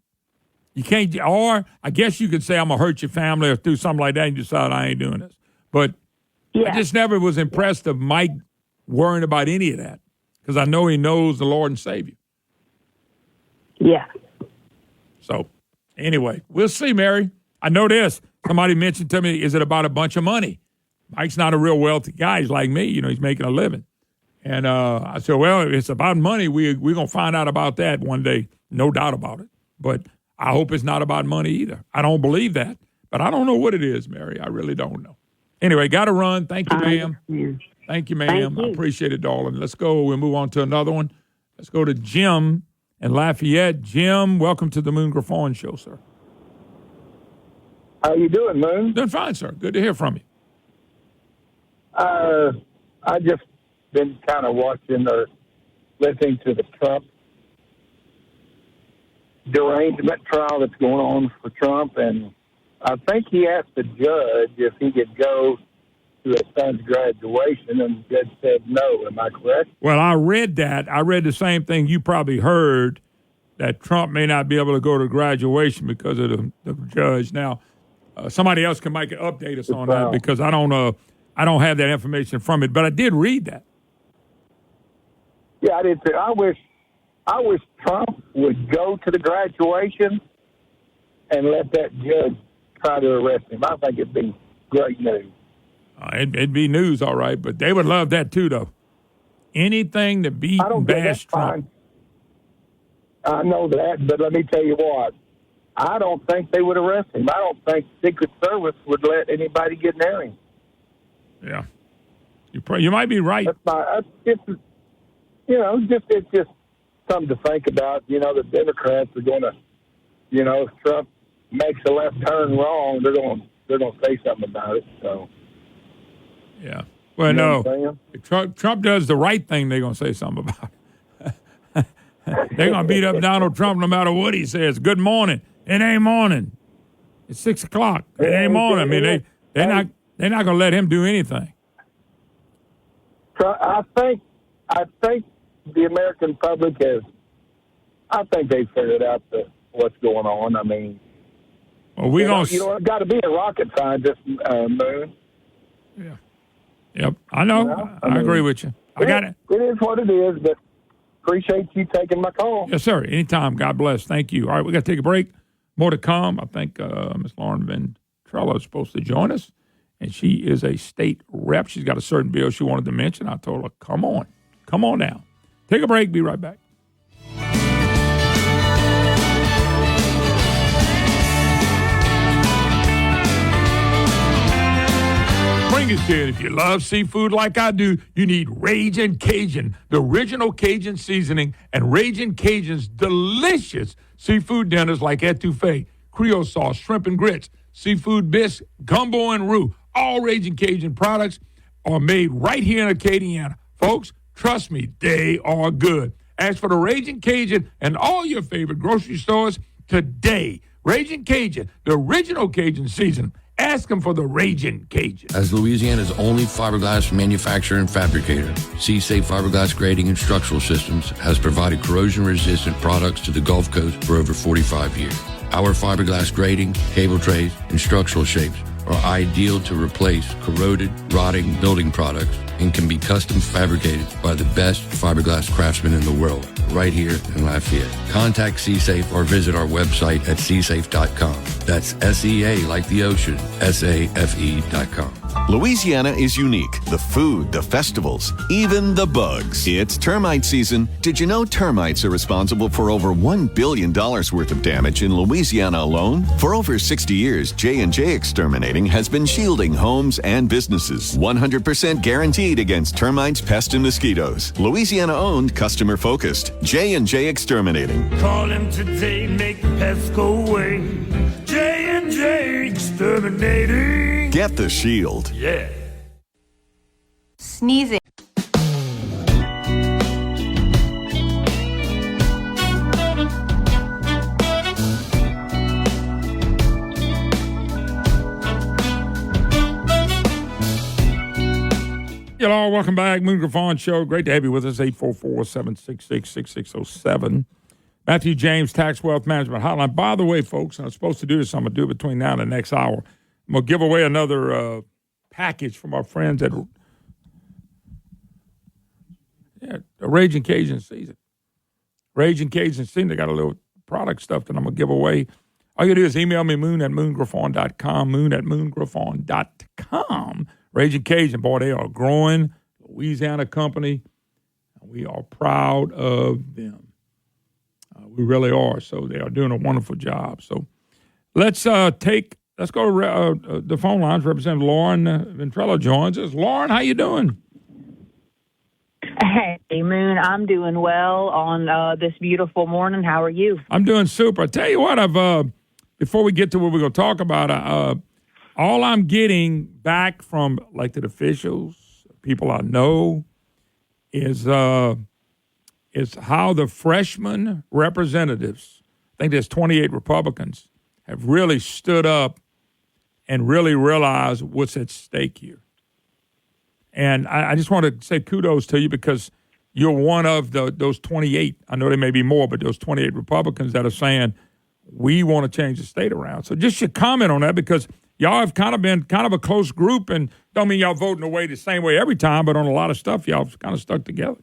You can't, or I guess you could say I'm going to hurt your family or do something like that and you decide I ain't doing this. But I just never was impressed of Mike worrying about any of that because I know he knows the Lord and Savior. Yeah. So, anyway, we'll see, Mary. I know this. Somebody mentioned to me, is it about a bunch of money? Mike's not a real wealthy guy. He's like me. He's making a living. And I said, well, if it's about money, we're going to find out about that one day. No doubt about it. But I hope it's not about money either. I don't believe that. But I don't know what it is, Mary. I really don't know. Anyway, got to run. Thank you, ma'am. Thank you, ma'am. Thank you. I appreciate it, darling. Let's go. We'll move on to another one. Let's go to Jim in Lafayette. Jim, welcome to the Moon Griffon Show, sir. How you doing, Moon? Doing fine, sir. Good to hear from you. I just been kind of watching or listening to the Trump derangement trial that's going on for Trump, and I think he asked the judge if he could go to his son's graduation, and the judge said no. Am I correct? Well, I read that. I read the same thing you probably heard, that Trump may not be able to go to graduation because of the judge. Now, somebody else can make update us on that because I don't have that information from it, but I did read that. Yeah, I did too. I wish Trump would go to the graduation and let that judge try to arrest him. I think it'd be great news. It'd be news, all right, but they would love that too, though. Anything to beat and bash Trump. I know that, but let me tell you what. I don't think they would arrest him. I don't think Secret Service would let anybody get near him. Yeah. You might be right. It's just something to think about. The Democrats are going to, if Trump makes a left turn wrong, they're going to say something about it. So. Yeah. Well, no. If Trump does the right thing, they're going to say something about it. They're going to beat up Donald Trump no matter what he says. Good morning. It ain't morning. It's 6 o'clock. It ain't morning. I mean, they're not going to let him do anything. I think the American public I think they've figured out what's going on. I mean, well, you got to be a rocket scientist, Moon. Yeah. Yep. I know. I agree with you. I got it. It is what it is, but appreciate you taking my call. Yes, sir. Anytime. God bless. Thank you. All right, we got to take a break. More to come. I think Ms. Lauren Ventrella is supposed to join us, and she is a state rep. She's got a certain bill she wanted to mention. I told her, come on down. Take a break. Be right back. Spring is here. If you love seafood like I do, you need Ragin' Cajun, the original Cajun seasoning, and Ragin' Cajun's delicious seafood dinners like etouffee, Creole sauce, shrimp and grits, seafood bisque, gumbo and roux. All Ragin' Cajun products are made right here in Acadiana. Folks, trust me, they are good. Ask for the Ragin' Cajun and all your favorite grocery stores today. Ragin' Cajun, the original Cajun season. Ask them for the Ragin' Cajun. As Louisiana's only fiberglass manufacturer and fabricator, C-Safe Fiberglass Grading and Structural Systems has provided corrosion-resistant products to the Gulf Coast for over 45 years. Our fiberglass grading, cable trays, and structural shapes are ideal to replace corroded, rotting building products and can be custom fabricated by the best fiberglass craftsmen in the world, right here in Lafayette. Contact CSafe or visit our website at csafe.com. That's SEA like the ocean, SAFE.com. Louisiana is unique. The food, the festivals, even the bugs. It's termite season. Did you know termites are responsible for over $1 billion worth of damage in Louisiana alone? For over 60 years, J&J Exterminating has been shielding homes and businesses. 100% guaranteed against termites, pests, and mosquitoes. Louisiana-owned, customer-focused. J&J Exterminating. Call him today, make the pests go away. J&J Exterminating. Get the shield. Yeah. Sneezing. Hello, welcome back. Moon Griffon Show. Great to have you with us. 844-766-6607. Matthew James, Tax Wealth Management Hotline. By the way, folks, I'm supposed to do this. I'm going to do it between now and the next hour. I'm going to give away another package from our friends at Raging Cajun Season. Raging Cajun Season. They got a little product stuff that I'm going to give away. All you do is email me, moon@moongriffon.com, moon@moongriffon.com. Raging Cajun, boy, they are a growing Louisiana company. We are proud of them. We really are. So they are doing a wonderful job. So let's go to the phone lines. Representative Lauren Ventrella joins us. Lauren, how you doing? Hey, Moon, I'm doing well on this beautiful morning. How are you? I'm doing super. I tell you what, before we get to what we're going to talk about, all I'm getting back from elected officials, people I know, is how the freshman representatives, I think there's 28 Republicans, have really stood up and really realized what's at stake here. And I just want to say kudos to you because you're one of those 28. I know there may be more, but those 28 Republicans that are saying, we want to change the state around. So just your comment on that, because y'all have kind of been kind of a close group, and don't mean y'all voting away the same way every time, but on a lot of stuff, y'all have kind of stuck together.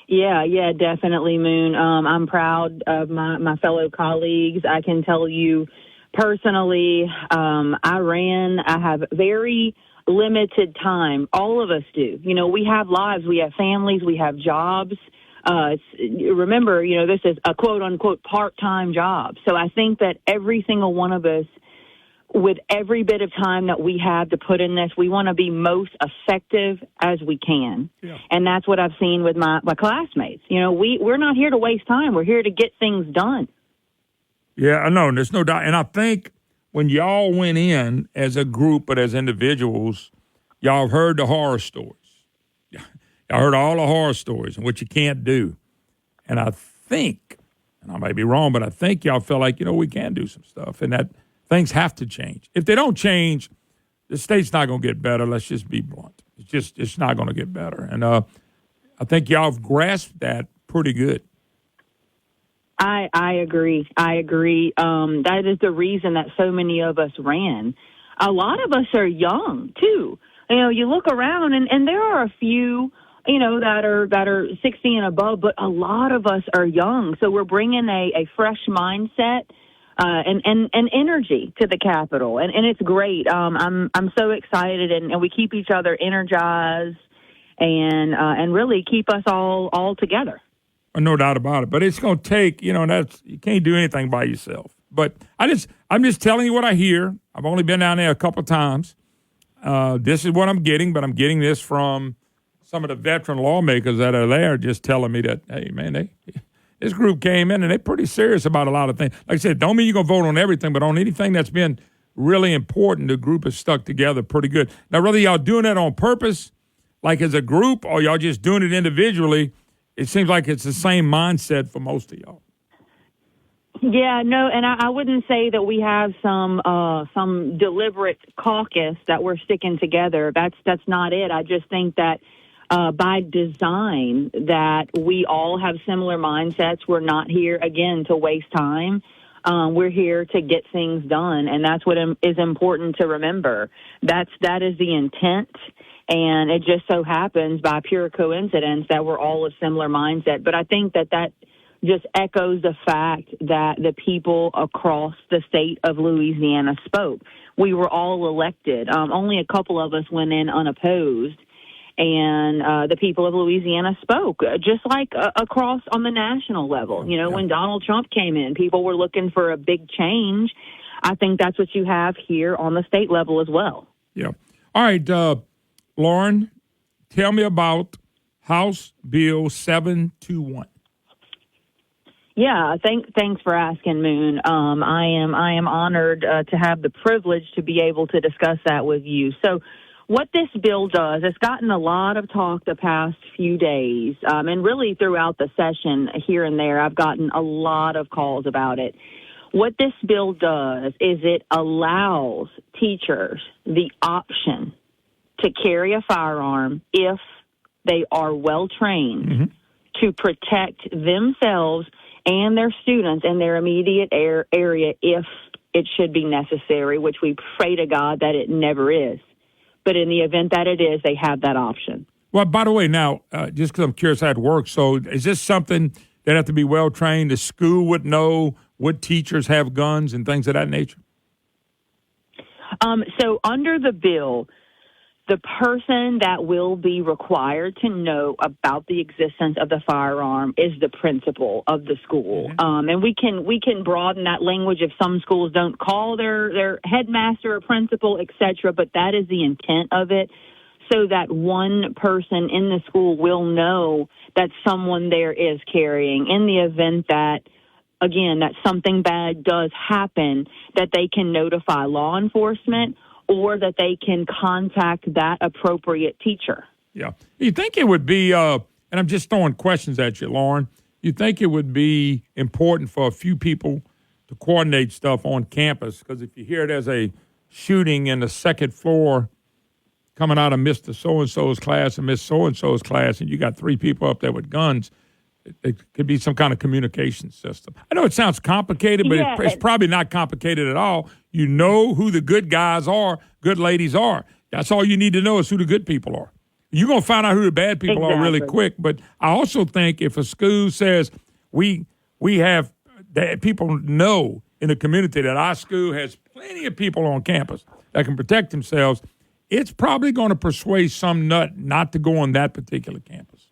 Yeah, definitely, Moon. I'm proud of my fellow colleagues. I can tell you personally, I have very limited time. All of us do. You know, we have lives, we have families, we have jobs. Remember, this is a quote-unquote part-time job. So I think that every single one of us, with every bit of time that we have to put in this, we want to be most effective as we can. Yeah. And that's what I've seen with my classmates. We're not here to waste time. We're here to get things done. Yeah, I know. There's no doubt. And I think when y'all went in as a group, but as individuals, y'all heard the horror stories. Y'all heard all the horror stories and what you can't do. And I think, and I may be wrong, but I think y'all feel like, we can do some stuff and that things have to change. If they don't change, the state's not going to get better. Let's just be blunt. It's not going to get better. And I think y'all have grasped that pretty good. I agree. That is the reason that so many of us ran. A lot of us are young, too. You look around, and there are a few, that are 60 and above, but a lot of us are young. So we're bringing a fresh mindset and energy to the Capitol, and it's great. I'm so excited, and we keep each other energized, and really keep us all together. No doubt about it. But it's going to take, you can't do anything by yourself. But I'm just telling you what I hear. I've only been down there a couple of times. This is what I'm getting, but I'm getting this from some of the veteran lawmakers that are there, just telling me that, hey, man, this group came in and they're pretty serious about a lot of things. Like I said, don't mean you're going to vote on everything, but on anything that's been really important, the group has stuck together pretty good. Now, whether y'all doing that on purpose, like as a group, or y'all just doing it individually, it seems like it's the same mindset for most of y'all. Yeah, no, and I wouldn't say that we have some deliberate caucus that we're sticking together. That's not it. I just think that by design that we all have similar mindsets. We're not here, again, to waste time. We're here to get things done, and that's what is important to remember. That is the intent, and it just so happens by pure coincidence that we're all a similar mindset. But I think that just echoes the fact that the people across the state of Louisiana spoke. We were all elected. Only a couple of us went in unopposed. And the people of Louisiana spoke, just like across on the national level. You know, when Donald Trump came in, people were looking for a big change. I think that's what you have here on the state level as well. Yeah. All right, Lauren, tell me about House Bill 721. Yeah, thanks for asking, Moon. I am honored to have the privilege to be able to discuss that with you. So, what this bill does, it's gotten a lot of talk the past few days, and really throughout the session here and there, I've gotten a lot of calls about it. What this bill does is it allows teachers the option to carry a firearm if they are well trained to protect themselves and their students in their immediate area if it should be necessary, which we pray to God that it never is. But in the event that it is, they have that option. Well, by the way, now, just because I'm curious how it works, so is this something that have to be well-trained? The school would know what teachers have guns and things of that nature? So under the bill, the person that will be required to know about the existence of the firearm is the principal of the school. And we can broaden that language if some schools don't call their headmaster or principal, et cetera, but that is the intent of it, so that one person in the school will know that someone there is carrying in the event that, again, that something bad does happen, that they can notify law enforcement or that they can contact that appropriate teacher. Yeah. You think it would be, and I'm just throwing questions at you, Lauren, you think it would be important for a few people to coordinate stuff on campus? Because if you hear there's a shooting in the second floor coming out of Mr. So-and-so's class and Miss So-and-so's class, and you got 3 people up there with guns, it could be some kind of communication system. I know it sounds complicated, but it's probably not complicated at all. You know who the good guys are, good ladies are. That's all you need to know is who the good people are. You're going to find out who the bad people are really quick. But I also think if a school says we have that people know in the community that our school has plenty of people on campus that can protect themselves, it's probably going to persuade some nut not to go on that particular campus.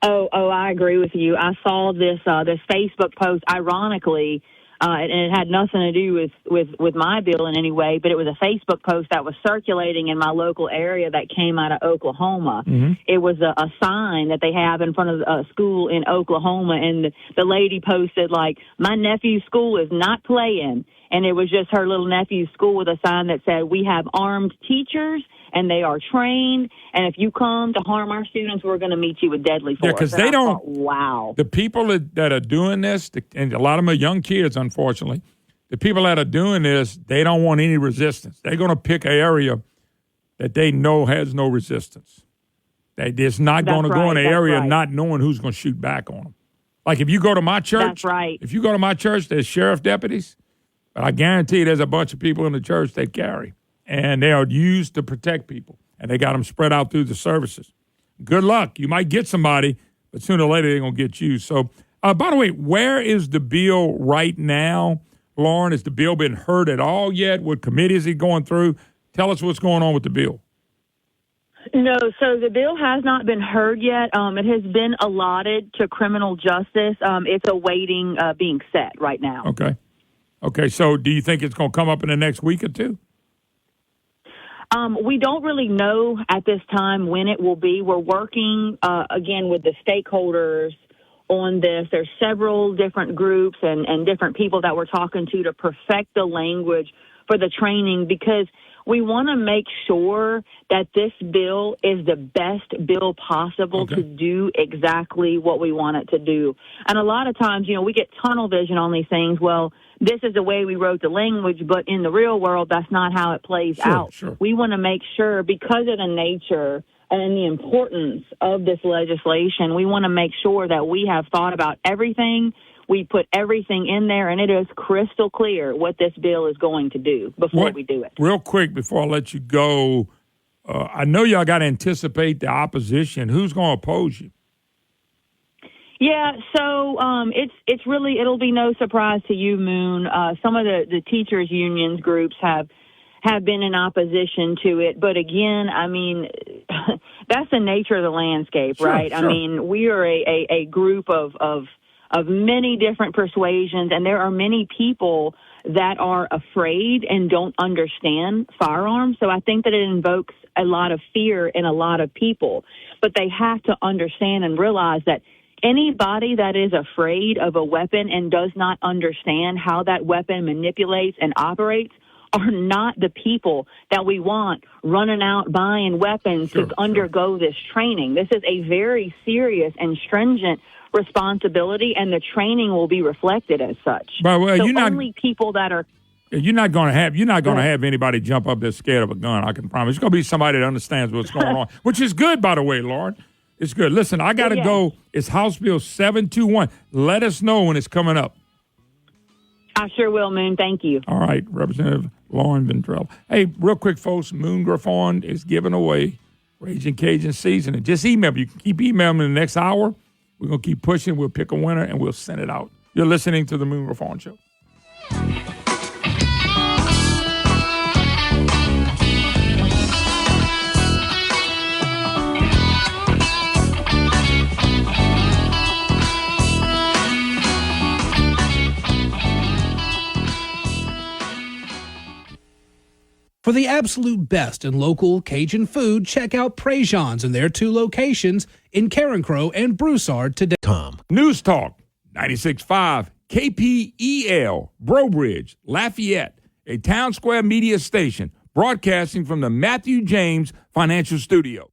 Oh, I agree with you. I saw this Facebook post, ironically, and it had nothing to do with my bill in any way, but it was a Facebook post that was circulating in my local area that came out of Oklahoma. It was a sign that they have in front of a school in Oklahoma, and the lady posted, like, my nephew's school is not playing. And it was just her little nephew's school with a sign that said, we have armed teachers, and they are trained, and if you come to harm our students, we're going to meet you with deadly force. Yeah, because they don't. Thought, wow. The people that are doing this, and a lot of them are young kids, unfortunately, the people that are doing this, they don't want any resistance. They're going to pick an area that they know has no resistance. They're just not going to go in an area not knowing who's going to shoot back on them. Like if you go to my church, if you go to my church, there's sheriff deputies, but I guarantee there's a bunch of people in the church that carry. And they are used to protect people, and they got them spread out through the services. Good luck. You might get somebody, but sooner or later they're going to get you. So, by the way, where is the bill right now, Lauren? Has the bill been heard at all yet? What committee is it going through? Tell us what's going on with the bill. No, so the bill has not been heard yet. It has been allotted to criminal justice. It's awaiting being set right now. Okay, so do you think it's going to come up in the next week or two? We don't really know at this time when it will be. We're working, again, with the stakeholders on this. There's several different groups and different people that we're talking to perfect the language for the training, because we want to make sure that this bill is the best bill possible to do exactly what we want it to do. And a lot of times, we get tunnel vision on these things. Well, this is the way we wrote the language, but in the real world, that's not how it plays out. We want to make sure, because of the nature and the importance of this legislation, we want to make sure that we have thought about everything. We put everything in there, and it is crystal clear what this bill is going to do before we do it. Real quick, before I let you go, I know y'all got to anticipate the opposition. Who's going to oppose you? Yeah, so it's really, it'll be no surprise to you, Moon. Some of the teachers' unions groups have been in opposition to it. But again, I mean, that's the nature of the landscape, right? Sure. I mean, we are a group of many different persuasions, and there are many people that are afraid and don't understand firearms. So I think that it invokes a lot of fear in a lot of people. But they have to understand and realize that anybody that is afraid of a weapon and does not understand how that weapon manipulates and operates are not the people that we want running out buying weapons to undergo this training. This is a very serious and stringent responsibility, and the training will be reflected as such. But well, so only people that are you're not going to have anybody jump up that's scared of a gun. I can promise. It's going to be somebody that understands what's going on, which is good, by the way, Lauren. It's good. Listen, I got to go. It's House Bill 721. Let us know when it's coming up. I sure will, Moon. Thank you. All right, Representative Lauren Ventrell. Hey, real quick, folks, Moon Griffon is giving away Raging Cajun season. And just email me. You can keep emailing me in the next hour. We're going to keep pushing. We'll pick a winner, and we'll send it out. You're listening to the Moon Griffon Show. For the absolute best in local Cajun food, check out Prejean's in their 2 locations in Carencro and Broussard today. News Talk 96.5 KPEL, Brobridge, Lafayette, a Town Square media station broadcasting from the Matthew James Financial Studio.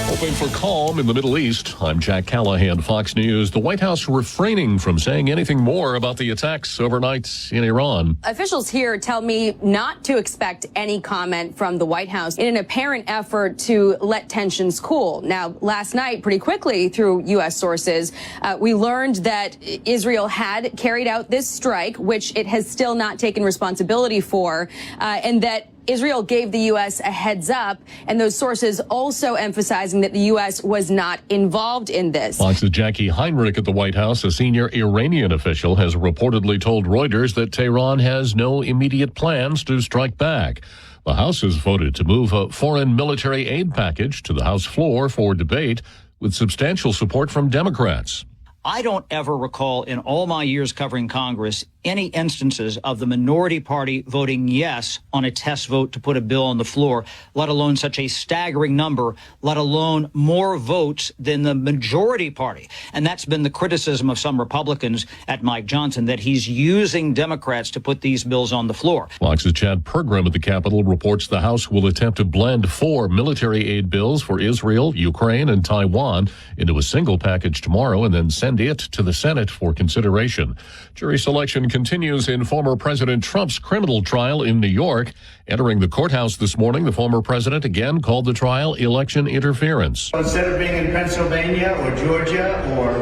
Hoping for calm in the Middle East. I'm Jack Callahan, Fox News. The White House refraining from saying anything more about the attacks overnight in Iran. Officials here tell me not to expect any comment from the White House in an apparent effort to let tensions cool. Now, last night, pretty quickly through U.S. sources, we learned that Israel had carried out this strike, which it has still not taken responsibility for, and that Israel gave the U.S. a heads up, and those sources also emphasizing that the U.S. was not involved in this. Fox's Jackie Heinrich at the White House, a senior Iranian official, has reportedly told Reuters that Tehran has no immediate plans to strike back. The House has voted to move a foreign military aid package to the House floor for debate with substantial support from Democrats. I don't ever recall in all my years covering Congress any instances of the minority party voting yes on a test vote to put a bill on the floor, let alone such a staggering number, let alone more votes than the majority party. And that's been the criticism of some Republicans at Mike Johnson, that he's using Democrats to put these bills on the floor. Fox's Chad Pergram at the Capitol reports the House will attempt to blend 4 military aid bills for Israel, Ukraine, and Taiwan into a single package tomorrow and then send it to the Senate for consideration. Jury selection continues in former President Trump's criminal trial in New York. Entering the courthouse this morning, the former president again called the trial election interference. Instead of being in Pennsylvania or Georgia or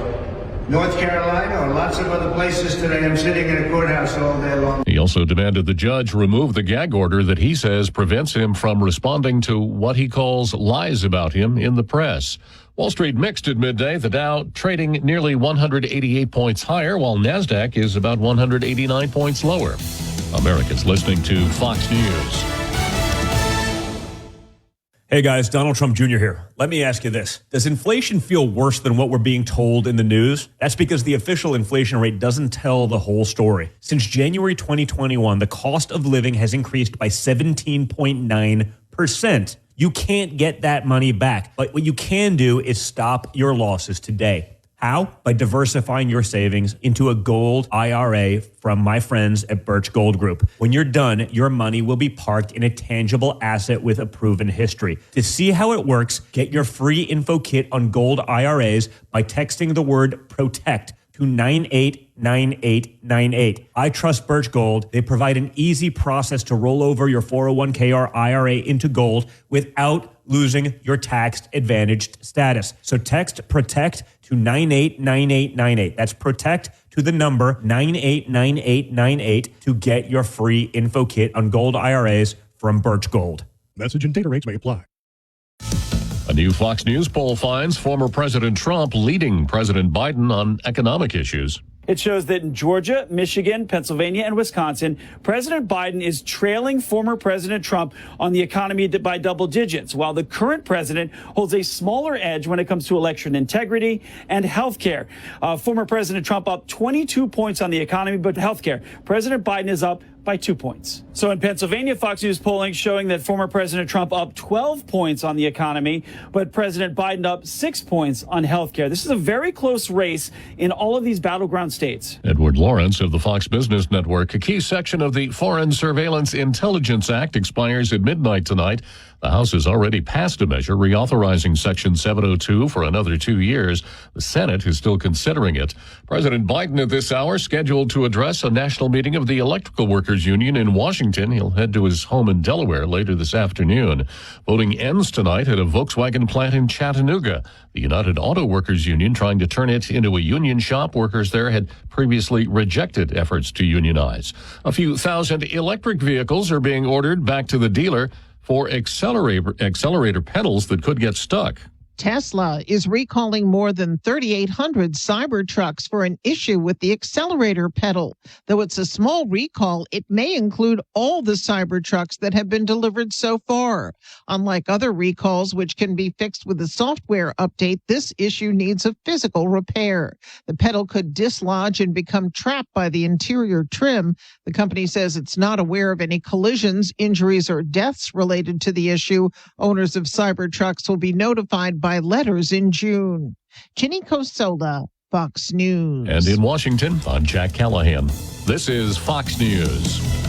North Carolina or lots of other places today, I'm sitting in a courthouse all day long. He also demanded the judge remove the gag order that he says prevents him from responding to what he calls lies about him in the press. Wall Street mixed at midday, the Dow trading nearly 188 points higher, while NASDAQ is about 189 points lower. Americans listening to Fox News. Hey guys, Donald Trump Jr. here. Let me ask you this. Does inflation feel worse than what we're being told in the news? That's because the official inflation rate doesn't tell the whole story. Since January 2021, the cost of living has increased by 17.9%. You can't get that money back. But what you can do is stop your losses today. How? By diversifying your savings into a gold IRA from my friends at Birch Gold Group. When you're done, your money will be parked in a tangible asset with a proven history. To see how it works, get your free info kit on gold IRAs by texting the word PROTECT to 989898. I trust Birch Gold. They provide an easy process to roll over your 401k or IRA into gold without losing your tax advantaged status. So text PROTECT to 989898. That's PROTECT to the number 989898 to get your free info kit on gold IRAs from Birch Gold. Message and data rates may apply. A new Fox News poll finds former President Trump leading President Biden on economic issues. It shows that in Georgia, Michigan, Pennsylvania, and Wisconsin, President Biden is trailing former President Trump on the economy by double digits, while the current president holds a smaller edge when it comes to election integrity and health care. Former President Trump up 22 points on the economy, but health care, President Biden is up by 2 points. So in Pennsylvania, Fox News polling showing that former President Trump up 12 points on the economy, but President Biden up 6 points on health care. This is a very close race in all of these battleground states. Edward Lawrence of the Fox Business Network. A key section of the Foreign Surveillance Intelligence Act expires at midnight tonight. The House has already passed a measure reauthorizing Section 702 for another 2 years. The Senate is still considering it. President Biden at this hour scheduled to address a national meeting of the Electrical Workers Union in Washington. He'll head to his home in Delaware later this afternoon. Voting ends tonight at a Volkswagen plant in Chattanooga. The United Auto Workers Union trying to turn it into a union shop. Workers there had previously rejected efforts to unionize. A few thousand electric vehicles are being ordered back to the dealer for accelerator pedals that could get stuck. Tesla is recalling more than 3,800 Cybertrucks for an issue with the accelerator pedal. Though it's a small recall, it may include all the Cybertrucks that have been delivered so far. Unlike other recalls, which can be fixed with a software update, this issue needs a physical repair. The pedal could dislodge and become trapped by the interior trim. The company says it's not aware of any collisions, injuries, or deaths related to the issue. Owners of Cybertrucks will be notified by letters in June. Ginny Cosola, Fox News. And in Washington, I'm Jack Callahan. This is Fox News.